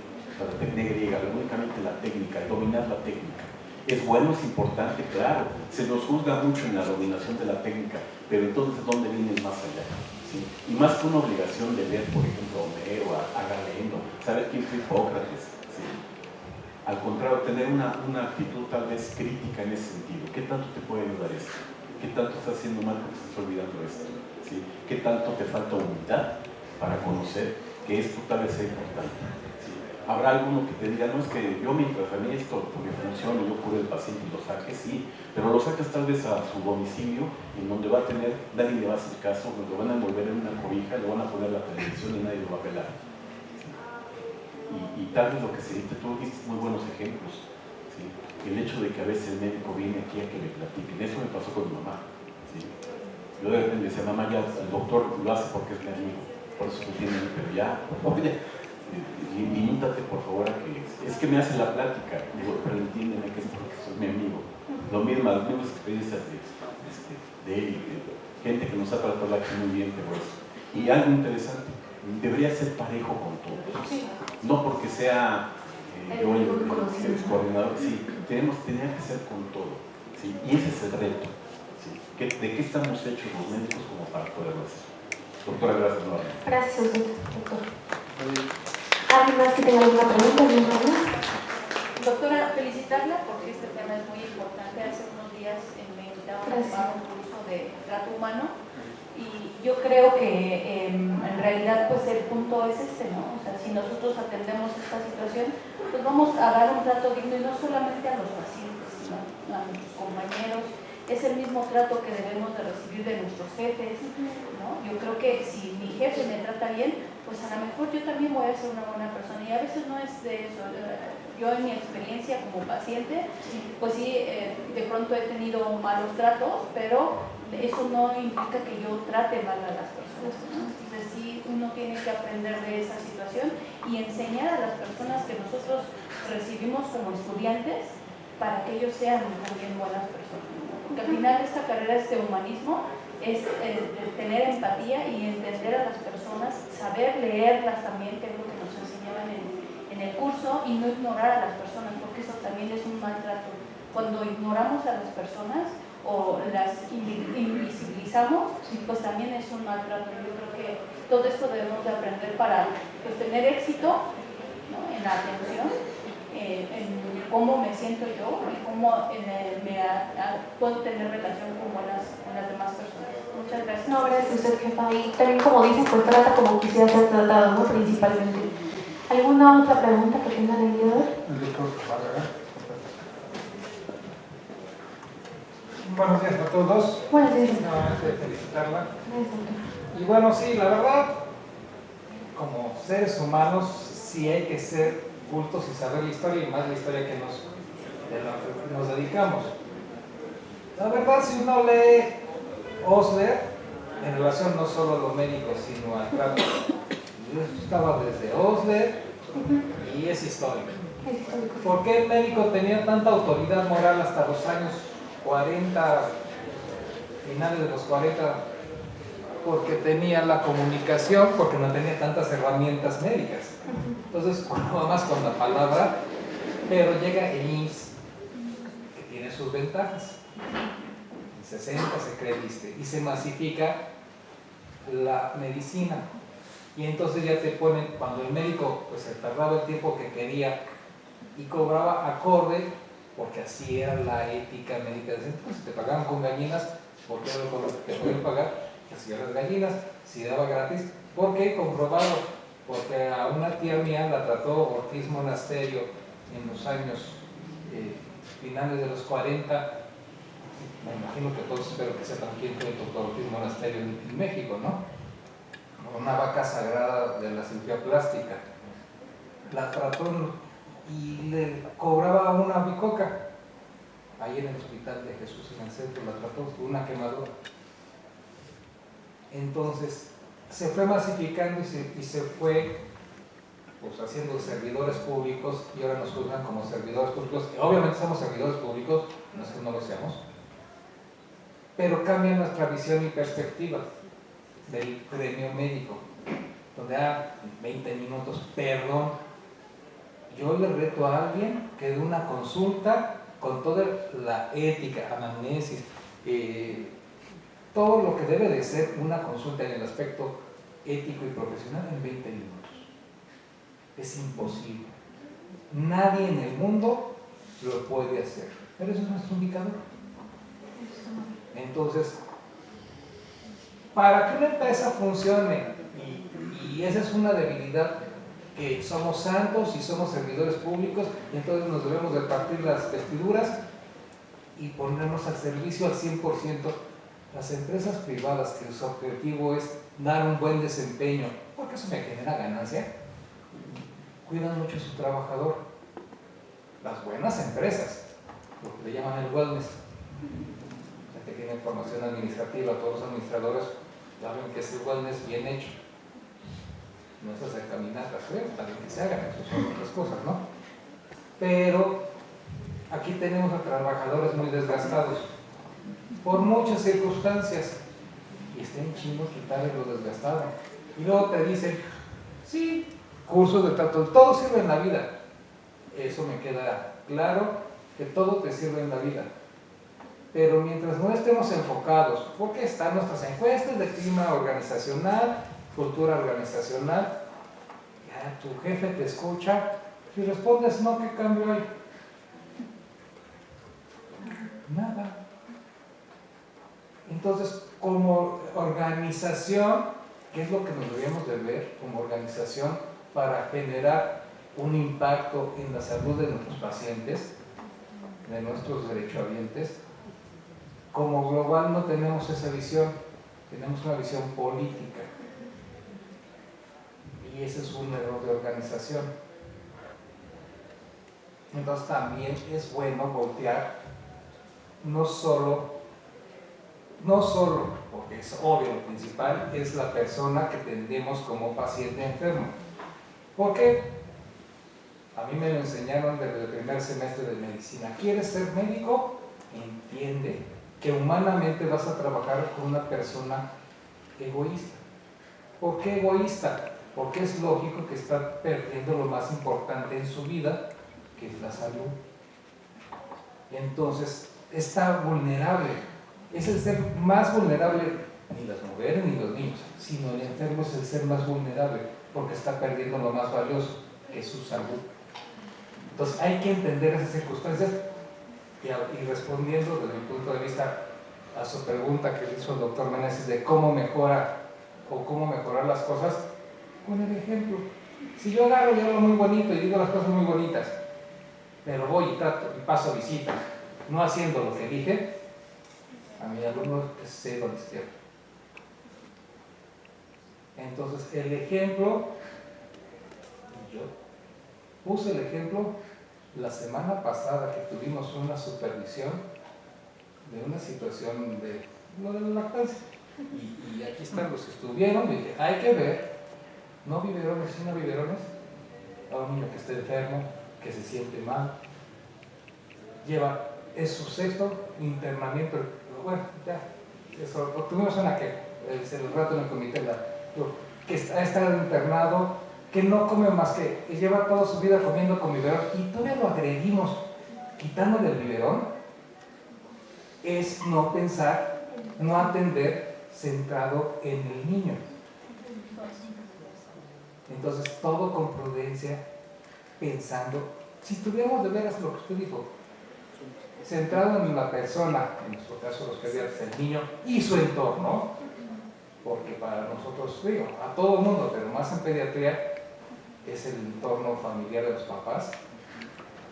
griega, únicamente la técnica, el dominar la técnica. Es bueno, es importante, claro, se nos juzga mucho en la dominación de la técnica, pero entonces ¿dónde viene el más allá? ¿Sí? Y más que una obligación de leer, por ejemplo, Homero, a Galeno, saber quién fue Hipócrates, ¿sí? Al contrario, tener una actitud tal vez crítica en ese sentido. ¿Qué tanto te puede ayudar esto? ¿Qué tanto estás haciendo mal porque estás olvidando esto? ¿Sí? ¿Qué tanto te falta humildad para conocer que esto tal vez sea importante? ¿Sí? Habrá alguno que te diga, no, es que yo mientras a mí esto porque funciona, yo curo el paciente y lo saque, sí, pero lo sacas tal vez a su domicilio, en donde va a tener, nadie le va a hacer caso, lo van a envolver en una cobija, le van a poner la televisión y nadie lo va a pelar. Y tal vez lo que se dice, tú diste muy buenos ejemplos, ¿sí? El hecho de que a veces el médico viene aquí a que me platiquen, eso me pasó con mi mamá, ¿sí? Yo de repente decía, mamá, ya el doctor lo hace porque es mi amigo, por eso tú tienes, pero ya, oye, limítate por favor a que es que me hace la plática, digo, pero entiéndeme que es porque sos mi amigo. Lo mismo, las mismas experiencias de él, gente que nos ha tratado aquí muy bien, pero eso. Y algo interesante, debería ser parejo con todos, no porque sea yo el coordinador, sí, tenía que ser con todo, ¿sí? Y ese es el reto, ¿sí? ¿De qué estamos hechos los médicos como para poderlo hacer? Doctora, gracias nuevamente. Gracias a usted, doctor. ¿Alguien más que tenga alguna pregunta? Doctora, felicitarla porque este tema es muy importante. Hace unos días me invitaron a tomar un curso de trato humano y yo creo que en realidad pues el punto es este, ¿no? O sea, si nosotros atendemos esta situación, pues vamos a dar un trato digno y no solamente a los pacientes, sino a nuestros compañeros. Es el mismo trato que debemos de recibir de nuestros jefes, ¿no? Yo creo que si mi jefe me trata bien, pues a lo mejor yo también voy a ser una buena persona y a veces no es de eso. Yo en mi experiencia como paciente, pues sí, de pronto he tenido malos tratos, pero eso no implica que yo trate mal a las personas, ¿no? Entonces sí, uno tiene que aprender de esa situación y enseñar a las personas que nosotros recibimos como estudiantes para que ellos sean también buenas personas, ¿no? Porque al final esta carrera es de humanismo, es tener empatía y entender a las personas, saber leerlas también, que es lo que nos enseñaban en el curso, y no ignorar a las personas, porque eso también es un maltrato. Cuando ignoramos a las personas o las invisibilizamos, pues también es un maltrato. Yo creo que todo esto debemos de aprender para pues, tener éxito, ¿no? En la atención, en cómo me siento yo y cómo puedo tener relación con las demás personas. Muchas gracias. No, gracias a usted, jefa. Y también, como dicen, pues trata como quisiera ser tratado, ¿no? Principalmente. ¿Alguna otra pregunta que tengan el día de hoy? Buenos días a todos. Buenos días. Nuevamente felicitarla. Gracias, doctor. Y bueno, sí, la verdad, como seres humanos, sí hay que ser cultos y saber la historia, y más la historia que nos dedicamos. La verdad, si uno lee Osler, en relación no solo a lo médico, sino al trato, yo estaba desde Osler y es histórico. ¿Por qué el médico tenía tanta autoridad moral hasta los años 40, finales de los 40? Porque tenía la comunicación, porque no tenía tantas herramientas médicas. Entonces, nada más con la palabra, pero llega el IMSS, que tiene sus ventajas. En 60 se cree el ISSSTE y se masifica la medicina. Y entonces ya te ponen, cuando el médico pues se tardaba el tiempo que quería y cobraba acorde, porque así era la ética médica. Entonces te pagaban con gallinas, porque era lo que te podían pagar, así eran las gallinas, si daba gratis, porque comprobado, porque a una tía mía la trató Ortiz Monasterio en los años finales de los 40. Me imagino que todos espero que sepan quién fue el doctor Ortiz Monasterio en México, ¿no? Una vaca sagrada de la cirugía plástica. La trató y le cobraba una bicoca. Ahí en el hospital de Jesús en el centro la trató con una quemadura. Entonces se fue masificando y se fue pues, haciendo servidores públicos, y ahora nos juzgan como servidores públicos. Obviamente somos servidores públicos, no es que no lo seamos, pero cambia nuestra visión y perspectiva del gremio médico, donde 20 minutos, perdón. Yo le reto a alguien que de una consulta con toda la ética, anamnesis, todo lo que debe de ser una consulta en el aspecto ético y profesional en 20 minutos. Es imposible. Nadie en el mundo lo puede hacer. Pero eso es nuestro indicador. Entonces, para que una empresa funcione, y esa es una debilidad, que somos santos y somos servidores públicos, y entonces nos debemos de partir las vestiduras y ponernos al servicio al 100%. Las empresas privadas que su objetivo es dar un buen desempeño, porque eso me genera ganancia, cuidan mucho a su trabajador. Las buenas empresas, lo que le llaman el wellness, o sea, que tienen formación administrativa, todos los administradores saben que es el wellness bien hecho. No es hacer caminatas, también que se hagan, eso son otras cosas, ¿no? Pero aquí tenemos a trabajadores muy desgastados por muchas circunstancias y está en chingo quitarle lo desgastado. Y luego te dicen, sí, cursos de trato, todo sirve en la vida. Eso me queda claro, que todo te sirve en la vida. Pero mientras no estemos enfocados, porque están nuestras encuestas de clima organizacional, cultura organizacional, ya tu jefe te escucha, si respondes no, ¿qué cambio hay? Nada. Entonces, como organización, ¿qué es lo que nos debemos de ver como organización para generar un impacto en la salud de nuestros pacientes, de nuestros derechohabientes? Como global no tenemos esa visión, tenemos una visión política. Y ese es un error de organización. Entonces también es bueno voltear, no solo, porque es obvio, lo principal es la persona que tendemos como paciente enfermo. ¿Por qué? A mí me lo enseñaron desde el primer semestre de medicina. ¿Quieres ser médico? Entiende que humanamente vas a trabajar con una persona egoísta. ¿Por qué egoísta? Porque es lógico que está perdiendo lo más importante en su vida, que es la salud. Entonces, está vulnerable. Es el ser más vulnerable, ni las mujeres ni los niños, sino el enfermo es el ser más vulnerable, porque está perdiendo lo más valioso, que es su salud. Entonces, hay que entender esas circunstancias. Y respondiendo desde mi punto de vista a su pregunta que hizo el doctor Meneses de cómo mejora o cómo mejorar las cosas, con el ejemplo. Si yo agarro y hablo muy bonito y digo las cosas muy bonitas, pero voy y trato y paso visita, no haciendo lo que dije, a mi alumno es cero a la izquierda. Entonces, el ejemplo, yo puse el ejemplo la semana pasada que tuvimos una supervisión de una situación de lo de la lactancia. Y aquí están los que estuvieron, y dije, hay que ver, no biberones, sino biberones, a un niño que esté enfermo, que se siente mal, es su sexto internamiento, bueno, ya, eso, tuvimos una que, el rato en el comité, que ha estado internado, que no come más que lleva toda su vida comiendo con biberón y todavía lo agredimos quitándole el biberón. Es no pensar, no atender centrado en el niño. Entonces todo con prudencia, pensando, si tuviéramos de veras lo que usted dijo, centrado en la persona, en nuestro caso los pediatras, el niño y su entorno, porque para nosotros, digo, a todo el mundo, pero más en pediatría, es el entorno familiar de los papás,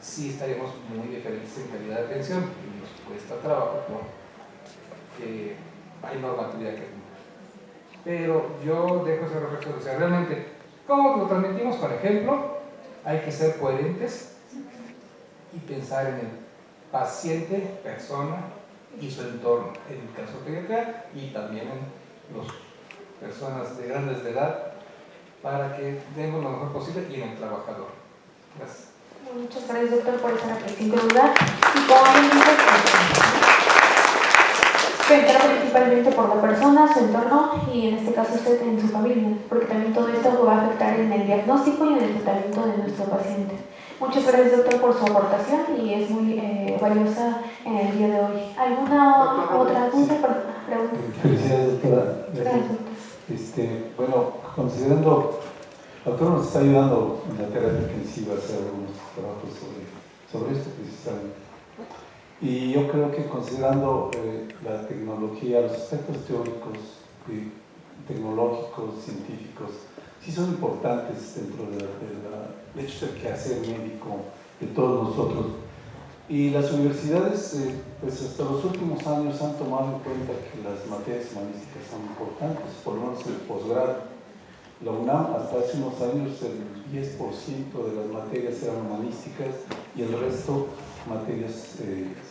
sí estaríamos muy diferentes en calidad de atención y nos cuesta trabajo porque hay normatividad que cumplir. Pero yo dejo ese reflexión, o sea, realmente, ¿cómo lo transmitimos? Por ejemplo, hay que ser coherentes y pensar en el paciente, persona y su entorno, en el caso de pediatría y también en las personas de grandes de edad, para que demos lo mejor posible y en el trabajador. Gracias. Muchas gracias, doctor, por esa reflexión que nos da. Y como bien dice, pensar principalmente por la persona, su entorno y en este caso usted en su familia, porque también todo esto va a afectar en el diagnóstico y en el tratamiento de nuestro paciente. Muchas gracias, doctor, por su aportación y es muy valiosa en el día de hoy. ¿Alguna otra pregunta? Felicidades, doctora. Gracias, doctor. Bueno, considerando, el doctor nos está ayudando en la terapia intensiva a hacer algunos trabajos sobre esto precisamente. Y yo creo que considerando la tecnología, los aspectos teóricos, tecnológicos, científicos, sí son importantes dentro del hecho del quehacer médico de todos nosotros. Y las universidades, pues hasta los últimos años han tomado en cuenta que las materias humanísticas son importantes, por lo menos el posgrado. La UNAM hasta hace unos años el 10% de las materias eran humanísticas y el resto materias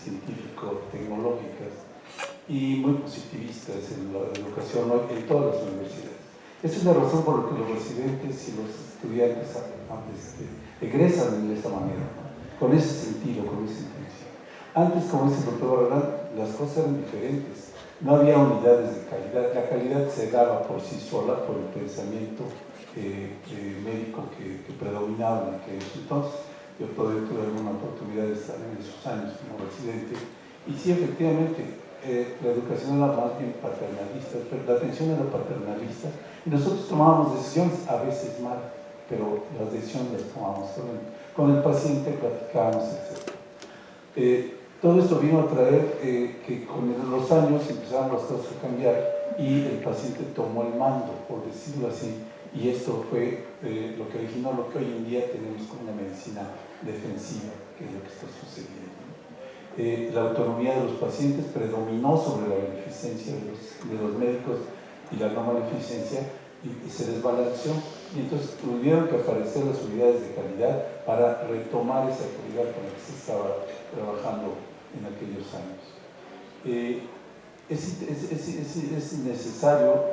científico-tecnológicas y muy positivistas en la educación en todas las universidades. Esa es la razón por la que los residentes y los estudiantes egresan de esta manera, ¿no? Con ese sentido, con esa intención. Antes, como dice el doctor Barragán, las cosas eran diferentes. No había unidades de calidad. La calidad se daba por sí sola por el pensamiento médico que predominaba en aquellos entonces. Yo todavía tuve alguna oportunidad de estar en esos años como residente. Y sí, efectivamente, la educación era más bien paternalista, pero la atención era paternalista. Y nosotros tomábamos decisiones, a veces mal, pero las decisiones las tomábamos con el paciente, platicábamos, etc. Todo esto vino a traer que con los años empezaron las cosas a cambiar y el paciente tomó el mando, por decirlo así, y esto fue lo que originó lo que hoy en día tenemos como una medicina defensiva, que es lo que está sucediendo. La autonomía de los pacientes predominó sobre la beneficencia de los médicos y la no maleficencia y se desbalanceó. Y entonces tuvieron que aparecer las unidades de calidad para retomar esa calidad con la que se estaba trabajando en aquellos años. Es necesario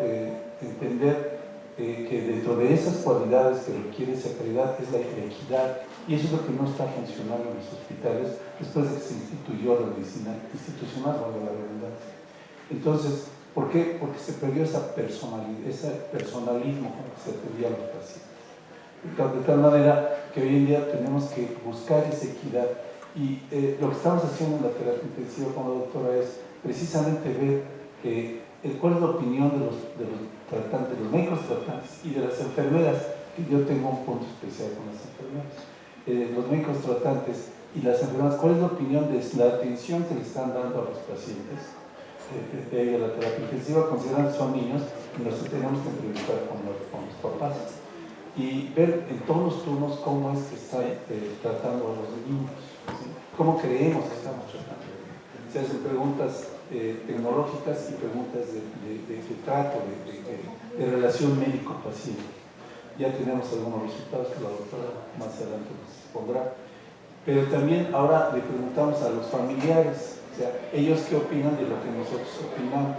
entender que dentro de esas cualidades que requiere esa calidad es la equidad, y eso es lo que no está funcionando en los hospitales después de que se instituyó la medicina institucional, valga la redundancia. Entonces, ¿por qué? Porque se perdió esa personalidad, ese personalismo con el que se atendía a los pacientes. De tal manera que hoy en día tenemos que buscar esa equidad, y lo que estamos haciendo en la terapia intensiva con la doctora es precisamente ver cuál es la opinión de los tratantes, de los médicos tratantes y de las enfermeras, que yo tengo un punto especial con las enfermeras. Los médicos tratantes y las enfermeras, ¿cuál es la opinión de la atención que le están dando a los pacientes de la terapia intensiva, considerando que son niños y los que tenemos que entrevistar con los papás y ver en todos los turnos cómo es que está tratando a los niños, ¿sí? Cómo creemos que estamos tratando. Se hacen preguntas tecnológicas y preguntas de trato, de relación médico-paciente. Ya tenemos algunos resultados que la doctora más adelante nos pondrá. Pero también ahora le preguntamos a los familiares, o sea, ellos qué opinan de lo que nosotros opinamos.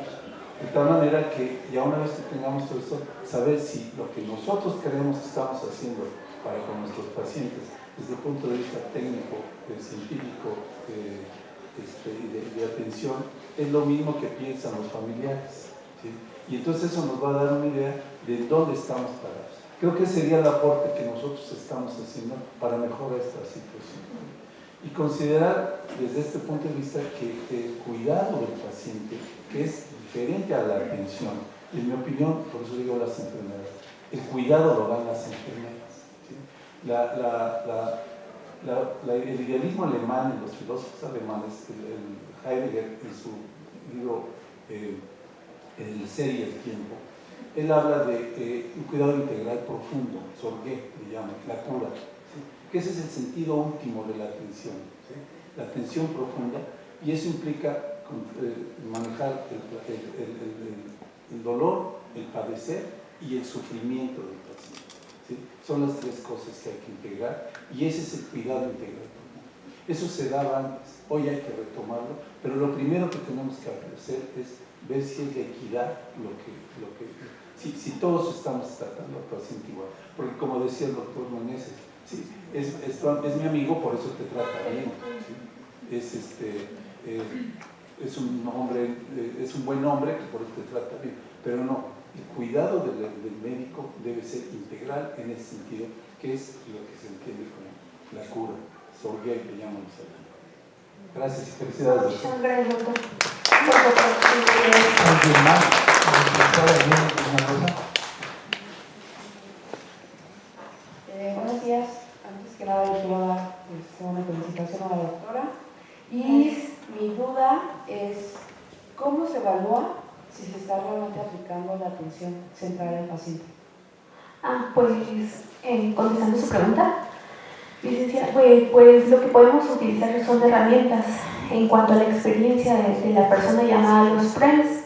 De tal manera que ya una vez que tengamos todo esto, saber si lo que nosotros creemos que estamos haciendo para con nuestros pacientes, desde el punto de vista técnico, científico y de atención, es lo mismo que piensan los familiares, ¿sí? Y entonces eso nos va a dar una idea de dónde estamos parados. Creo que sería el aporte que nosotros estamos haciendo para mejorar esta situación. Y considerar desde este punto de vista que el cuidado del paciente, que es diferente a la atención, en mi opinión, por eso digo las enfermeras, el cuidado lo dan las enfermeras, ¿sí? El idealismo alemán, los filósofos alemanes, el Heidegger en su libro El ser y el tiempo, él habla de un cuidado integral profundo, Sorge le llama, la cura, ¿sí? Que ese es el sentido último de la atención, ¿sí? La atención profunda, y eso implica manejar el dolor, el padecer y el sufrimiento del paciente, ¿sí? Son las tres cosas que hay que integrar, y ese es el cuidado integral profundo. Eso se daba antes, hoy hay que retomarlo, pero lo primero que tenemos que hacer es ver si es de equidad si todos estamos tratando al paciente igual, porque como decía el doctor Meneses, ¿sí? es mi amigo, por eso te trata bien, ¿sí? Es un buen hombre que por eso te trata bien, pero no, el cuidado del médico debe ser integral en ese sentido, que es lo que se entiende como la cura, Sorge le llaman los alemanes. Gracias y felicidades, doctor. Muchas gracias, doctor. ¿Alguien más? Buenos días. Antes que nada, yo quiero dar una felicitación a la doctora. Y mi duda es, ¿cómo se evalúa si se está realmente aplicando la atención central al paciente? Pues, contestando su pregunta, Licenciada, pues lo que podemos utilizar son herramientas en cuanto a la experiencia de la persona llamada los PREMS.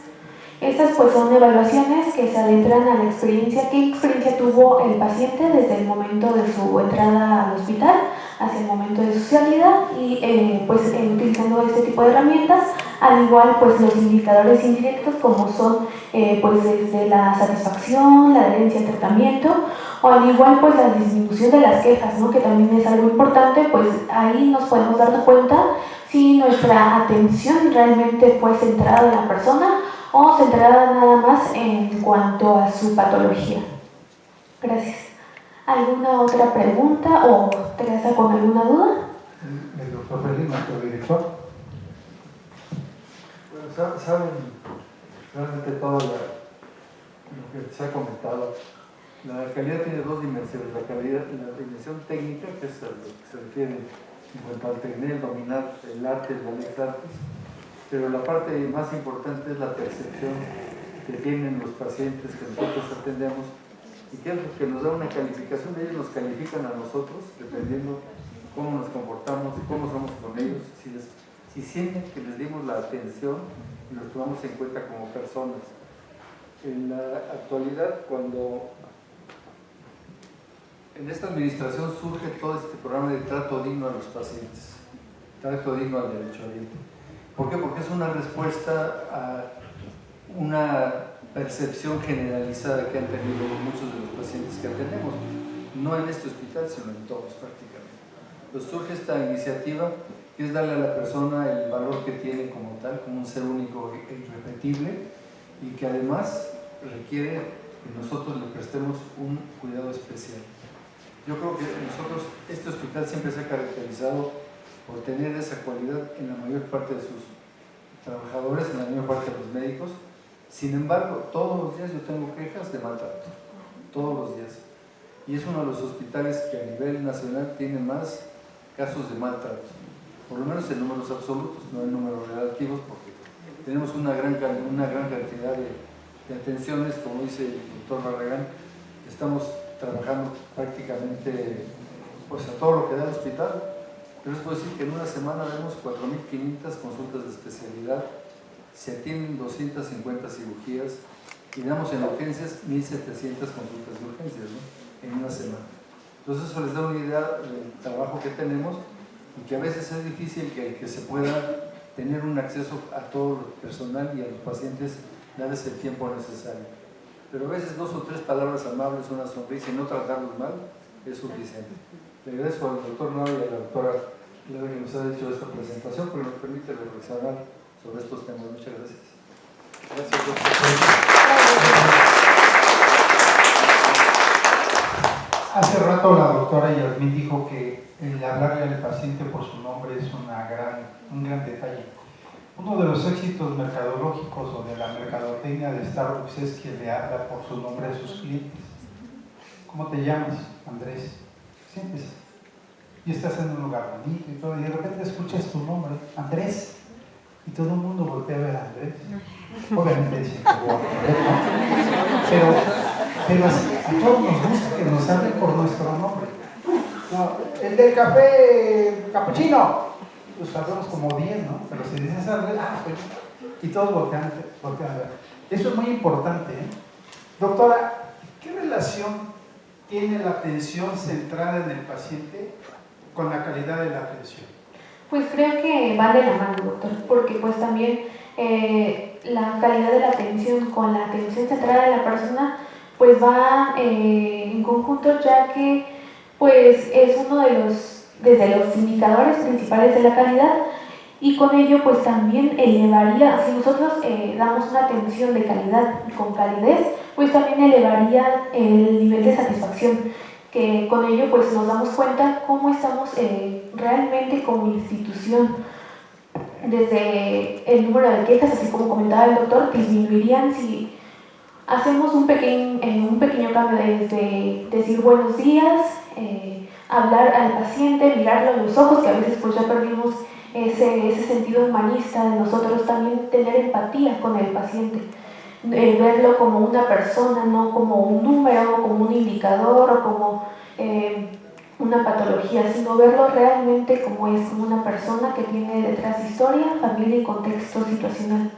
Estas pues son evaluaciones que se adentran a la experiencia, qué experiencia tuvo el paciente desde el momento de su entrada al hospital hacia el momento de su salida y utilizando este tipo de herramientas, al igual pues los indicadores indirectos como son pues desde la satisfacción, la adherencia al tratamiento o al igual pues la disminución de las quejas, ¿no? Que también es algo importante, pues ahí nos podemos dar cuenta si nuestra atención realmente fue centrada en la persona o centrada nada más en cuanto a su patología. Gracias. ¿Alguna otra pregunta o Teresa con alguna duda? El doctor Félix, nuestro director. Bueno, saben realmente todo lo que se ha comentado. La calidad tiene dos dimensiones. La dimensión técnica, que es a lo que se refiere en cuanto al tener, dominar el arte, el ballet artes. Pero la parte más importante es la percepción que tienen los pacientes que nosotros atendemos y que es lo que nos da una calificación. Ellos nos califican a nosotros dependiendo cómo nos comportamos, cómo somos con ellos, si sienten que les dimos la atención y los tomamos en cuenta como personas. En la actualidad, cuando en esta administración surge todo este programa de trato digno a los pacientes, trato digno al derechohabiente. ¿Por qué? Porque es una respuesta a una percepción generalizada que han tenido muchos de los pacientes que atendemos, no en este hospital, sino en todos prácticamente. Entonces surge esta iniciativa que es darle a la persona el valor que tiene como tal, como un ser único e irrepetible y que además requiere que nosotros le prestemos un cuidado especial. Yo creo que nosotros, este hospital siempre se ha caracterizado por tener esa cualidad en la mayor parte de sus trabajadores, en la mayor parte de los médicos. Sin embargo, todos los días yo tengo quejas de maltrato, todos los días. Y es uno de los hospitales que a nivel nacional tiene más casos de maltrato, por lo menos en números absolutos, no en números relativos, porque tenemos una gran cantidad de atenciones, como dice el doctor Barragán. Estamos trabajando prácticamente pues, a todo lo que da el hospital. Pero les puedo decir que en una semana vemos 4.500 consultas de especialidad, se atienden 250 cirugías y damos en urgencias 1.700 consultas de urgencias, ¿no? En una semana. Entonces eso les da una idea del trabajo que tenemos y que a veces es difícil que se pueda tener un acceso a todo el personal y a los pacientes, darles el tiempo necesario. Pero a veces 2 o 3 palabras amables, una sonrisa y no tratarlos mal es suficiente. Le agradezco al doctor Nava y a la doctora Lara que nos ha hecho esta presentación, pero nos permite reflexionar sobre estos temas. Muchas gracias. Gracias, doctor. Hace rato la doctora Yasmín dijo que el hablarle al paciente por su nombre es un gran detalle. Uno de los éxitos mercadológicos o de la mercadotecnia de Starbucks es que le habla por su nombre a sus clientes. ¿Cómo te llamas? Andrés. Siéntese. Y estás en un lugar bonito y todo, y de repente escuchas tu nombre, Andrés, y todo el mundo voltea a ver a Andrés. Obviamente dicen que guapo, pero a todos nos gusta que nos hablen por nuestro nombre. No, el del café capuchino, pues hablamos como 10, ¿no? Pero si dices Andrés, pues, y todos voltean a ver. Eso es muy importante, ¿eh? Doctora, ¿qué relación tiene la atención centrada en el paciente con la calidad de la atención? Pues creo que va de la mano, doctor, porque pues también la calidad de la atención con la atención centrada en la persona pues va en conjunto, ya que pues es uno desde los indicadores principales de la calidad, y con ello pues también elevaría, si nosotros damos una atención de calidad y con calidez, pues también elevaría el nivel de satisfacción, que con ello pues nos damos cuenta cómo estamos realmente como institución. Desde el número de quejas, así como comentaba el doctor, disminuirían si hacemos un pequeño cambio desde decir buenos días, hablar al paciente, mirarlo a los ojos, que a veces pues ya perdimos ese sentido humanista de nosotros, también tener empatía con el paciente, verlo como una persona, no como un número, como un indicador o como una patología, sino verlo realmente como es, como una persona que tiene detrás historia, familia y contexto situacional.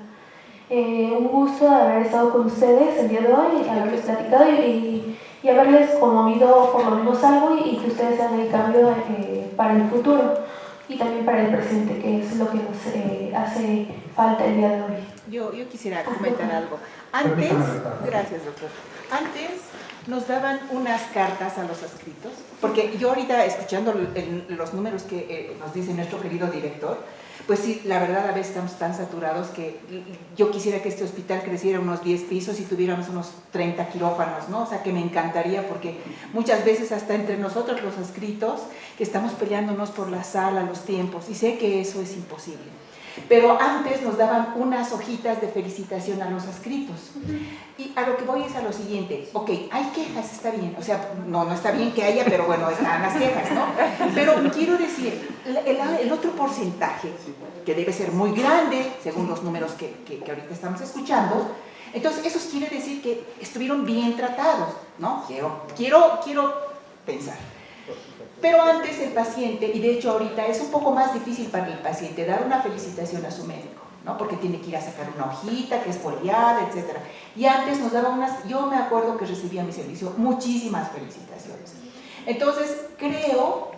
Un gusto haber estado con ustedes el día de hoy, haberles platicado y haberles conmovido por lo menos algo y que ustedes sean el cambio para el futuro y también para el presente, que es lo que nos hace falta el día de hoy. Yo quisiera comentar algo. Antes, gracias doctor, antes nos daban unas cartas a los adscritos, porque yo ahorita escuchando los números que nos dice nuestro querido director, pues sí, la verdad a veces estamos tan saturados que yo quisiera que este hospital creciera unos 10 pisos y tuviéramos unos 30 quirófanos, ¿no? O sea, que me encantaría porque muchas veces hasta entre nosotros los adscritos que estamos peleándonos por la sala, los tiempos, y sé que eso es imposible. Pero antes nos daban unas hojitas de felicitación a los adscritos. Y a lo que voy es a lo siguiente. Ok, hay quejas, está bien. O sea, no está bien que haya, pero bueno, están las quejas, ¿no? Pero quiero decir, el otro porcentaje, que debe ser muy grande, según los números que ahorita estamos escuchando, entonces eso quiere decir que estuvieron bien tratados, ¿no? Quiero pensar. Pero antes el paciente, y de hecho ahorita es un poco más difícil para el paciente dar una felicitación a su médico, ¿no? Porque tiene que ir a sacar una hojita que es foliada, etc. Y antes nos daba yo me acuerdo que recibía mi servicio muchísimas felicitaciones. Entonces creo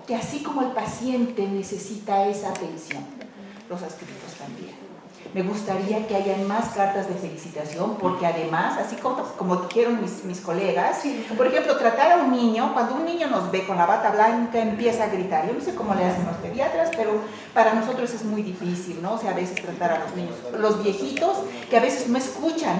que así como el paciente necesita esa atención, los adscritos también. Me gustaría que haya más cartas de felicitación, porque además, así como dijeron mis colegas, por ejemplo, tratar a un niño, cuando un niño nos ve con la bata blanca, empieza a gritar. Yo no sé cómo le hacen los pediatras, pero para nosotros es muy difícil, ¿no? O sea, a veces tratar a los niños. Los viejitos, que a veces no escuchan,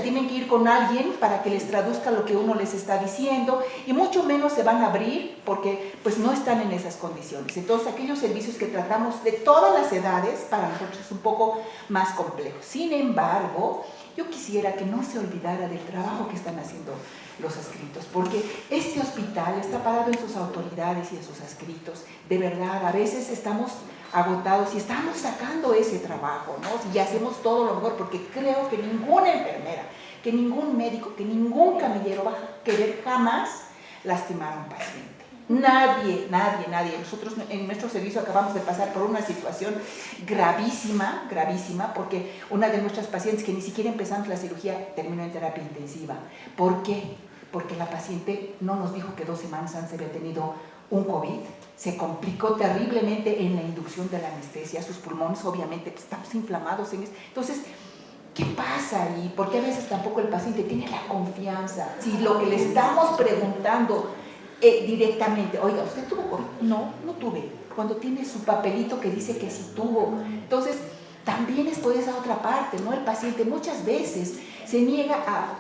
tienen que ir con alguien para que les traduzca lo que uno les está diciendo, y mucho menos se van a abrir porque pues no están en esas condiciones. Entonces, aquellos servicios que tratamos de todas las edades, para nosotros es un poco más complejo. Sin embargo, yo quisiera que no se olvidara del trabajo que están haciendo los adscritos, porque este hospital está parado en sus autoridades y en sus adscritos. De verdad, a veces estamos agotados y estamos sacando ese trabajo, ¿no? Y hacemos todo lo mejor, porque creo que ninguna enfermera, que ningún médico, que ningún camillero va a querer jamás lastimar a un paciente. Nadie. Nosotros en nuestro servicio acabamos de pasar por una situación gravísima, porque una de nuestras pacientes que ni siquiera empezamos la cirugía terminó en terapia intensiva. ¿Por qué? Porque la paciente no nos dijo que 2 semanas antes había tenido un COVID, se complicó terriblemente en la inducción de la anestesia, sus pulmones obviamente estamos inflamados en eso. Entonces, ¿qué pasa ahí? Porque a veces tampoco el paciente tiene la confianza. Si lo que le estamos preguntando directamente, oiga, ¿usted tuvo COVID? No tuve. Cuando tiene su papelito que dice que sí tuvo. Entonces, también es por esa otra parte, ¿no? El paciente muchas veces se niega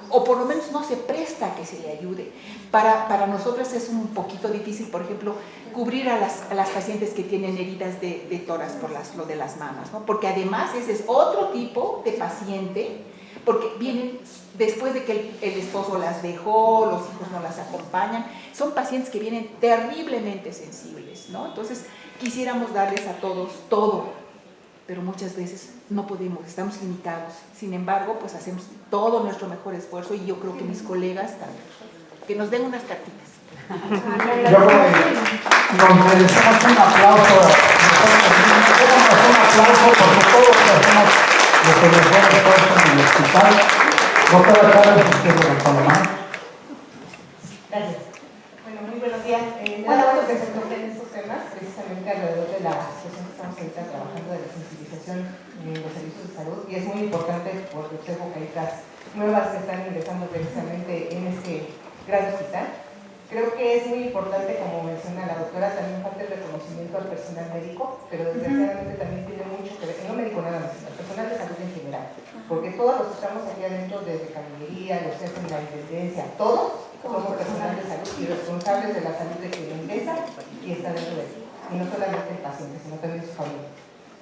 o por lo menos no se presta a que se le ayude. Para nosotros es un poquito difícil, por ejemplo, cubrir a las pacientes que tienen heridas de tórax por lo de las mamas, ¿no? Porque además ese es otro tipo de paciente, porque vienen después de que el esposo las dejó, los hijos no las acompañan, son pacientes que vienen terriblemente sensibles, ¿no? Entonces quisiéramos darles a todos todo, pero muchas veces no podemos, estamos limitados. Sin embargo, pues hacemos todo nuestro mejor esfuerzo, y yo creo que mis colegas también, que nos den unas cartitas. Yo creo que nos merecemos un aplauso, porque todos hacemos lo que les da esfuerzo en el hospital. Doctora Carlos, usted lo reclama. Gracias. Bueno, muy buenos días. Bueno, que se toquen estos temas, precisamente alrededor de la situación que estamos ahorita trabajando de la sensibilización en los servicios de salud, y es muy importante porque observo que hay otras nuevas que están ingresando precisamente en este gran hospital. Creo que es muy importante, como menciona la doctora, también falta el reconocimiento al personal médico, pero desgraciadamente también tiene mucho que ver, no médico nada más, al personal de salud en general, porque todos los que estamos aquí adentro, desde camillería, los que hacen la intendencia, todos somos personal de salud y responsables de la salud de quien ingresa y está dentro de él, y no solamente el paciente, sino también su familia.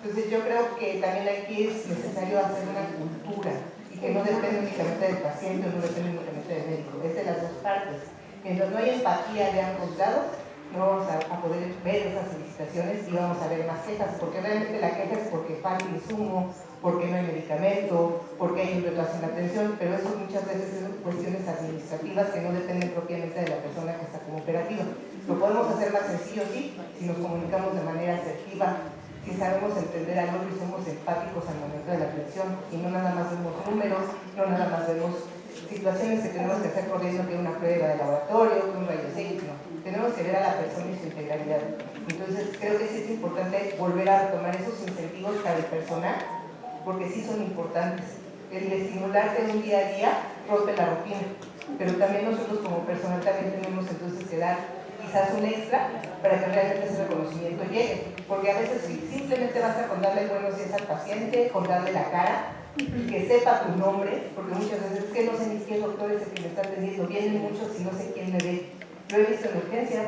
Entonces yo creo que también aquí es necesario hacer una cultura, y que no depende únicamente del paciente o no depende únicamente del médico, es de las dos partes. Mientras no hay empatía de ambos lados, no vamos a poder ver esas felicitaciones y vamos a ver más quejas, porque realmente la queja es porque falta insumo, por qué no hay medicamento, por qué hay un retraso en la atención, pero eso muchas veces son cuestiones administrativas que no dependen propiamente de la persona que está como operativa. Lo podemos hacer más sencillo, sí, si nos comunicamos de manera asertiva, si sabemos entender al otro y somos empáticos al momento de la atención, y no nada más vemos números, no nada más vemos situaciones que tenemos que hacer corriendo, que una prueba de laboratorio, que un rayo X, no. Tenemos que ver a la persona y su integralidad. Entonces creo que sí es importante volver a retomar esos incentivos para el personal, porque sí son importantes. El estimularte de un día a día rompe la rutina, pero también nosotros como personal también tenemos entonces que dar quizás un extra para que realmente ese reconocimiento llegue, porque a veces simplemente basta con darle buenos días al paciente, con darle la cara, que sepa tu nombre, porque muchas veces es que no sé ni qué doctor es el que me está atendiendo, vienen muchos y no sé quién me ve. Yo he visto en urgencias,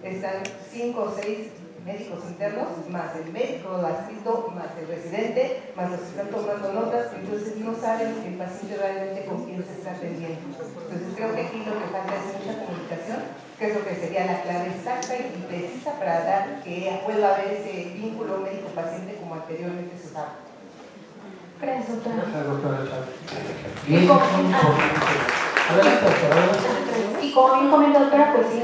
están 5 o 6 médicos internos, más el médico adscrito, más el residente, más los que están tomando notas, entonces no saben el paciente realmente con quién se está atendiendo. Entonces creo que aquí lo que falta es mucha comunicación, que es lo que sería la clave exacta y precisa para dar que vuelva a haber ese vínculo médico-paciente como anteriormente se usaba. Gracias, doctora. Gracias, doctora Chávez. Bien, adelante, doctora. Y como bien comenta, doctora, pues sí,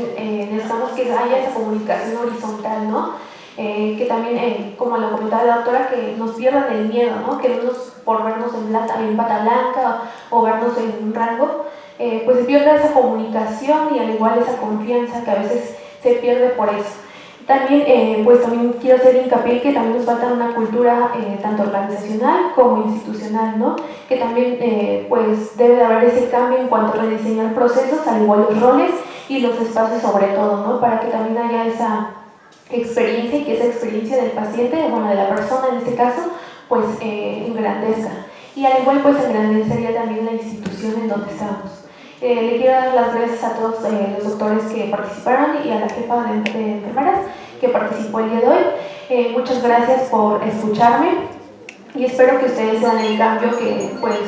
necesitamos que haya esa comunicación horizontal, ¿no? Que también, como lo comentaba la doctora, que nos pierdan el miedo, ¿no? Que no nos, por vernos en bata blanca o vernos en un rango, pues se pierda esa comunicación y al igual esa confianza que a veces se pierde por eso. También, pues también quiero hacer hincapié que también nos falta una cultura tanto organizacional como institucional, ¿no? Que también pues debe de haber ese cambio en cuanto a rediseñar procesos, al igual los roles y los espacios sobre todo, ¿no? Para que también haya esa experiencia y que esa experiencia del paciente, bueno, de la persona en este caso, pues engrandezca. Y al igual pues engrandecería también la institución en donde estamos. Le quiero dar las gracias a todos los doctores que participaron y a la jefa de enfermeras que participó el día de hoy. Muchas gracias por escucharme y espero que ustedes sean el cambio que pues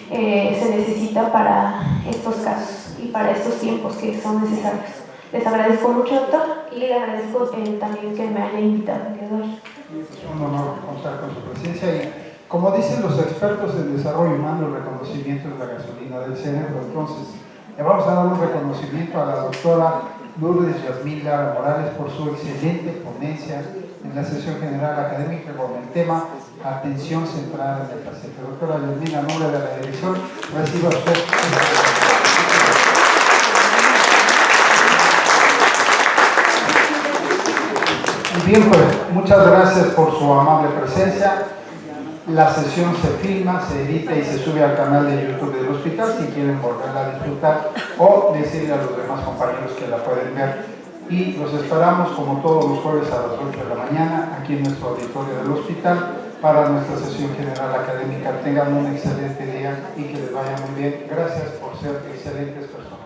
se necesita para estos casos y para estos tiempos que son necesarios. Les agradezco mucho, doctor, y le agradezco también que me haya invitado el día de hoy. Es un honor contar con su presencia y, como dicen los expertos en desarrollo humano, el reconocimiento es la gasolina del cerebro. Entonces, le vamos a dar un reconocimiento a la doctora Lourdes Yasmín Lara Morales por su excelente ponencia en la sesión general académica con el tema Atención Centrada en el Paciente. Doctora Yasmín, a nombre de la dirección, reciba usted. Bien, pues muchas gracias por su amable presencia. La sesión se filma, se edita y se sube al canal de YouTube del hospital si quieren volverla a disfrutar o decirle a los demás compañeros que la pueden ver. Y los esperamos como todos los jueves a las 8 de la mañana aquí en nuestro auditorio del hospital para nuestra sesión general académica. Tengan un excelente día y que les vaya muy bien. Gracias por ser excelentes personas.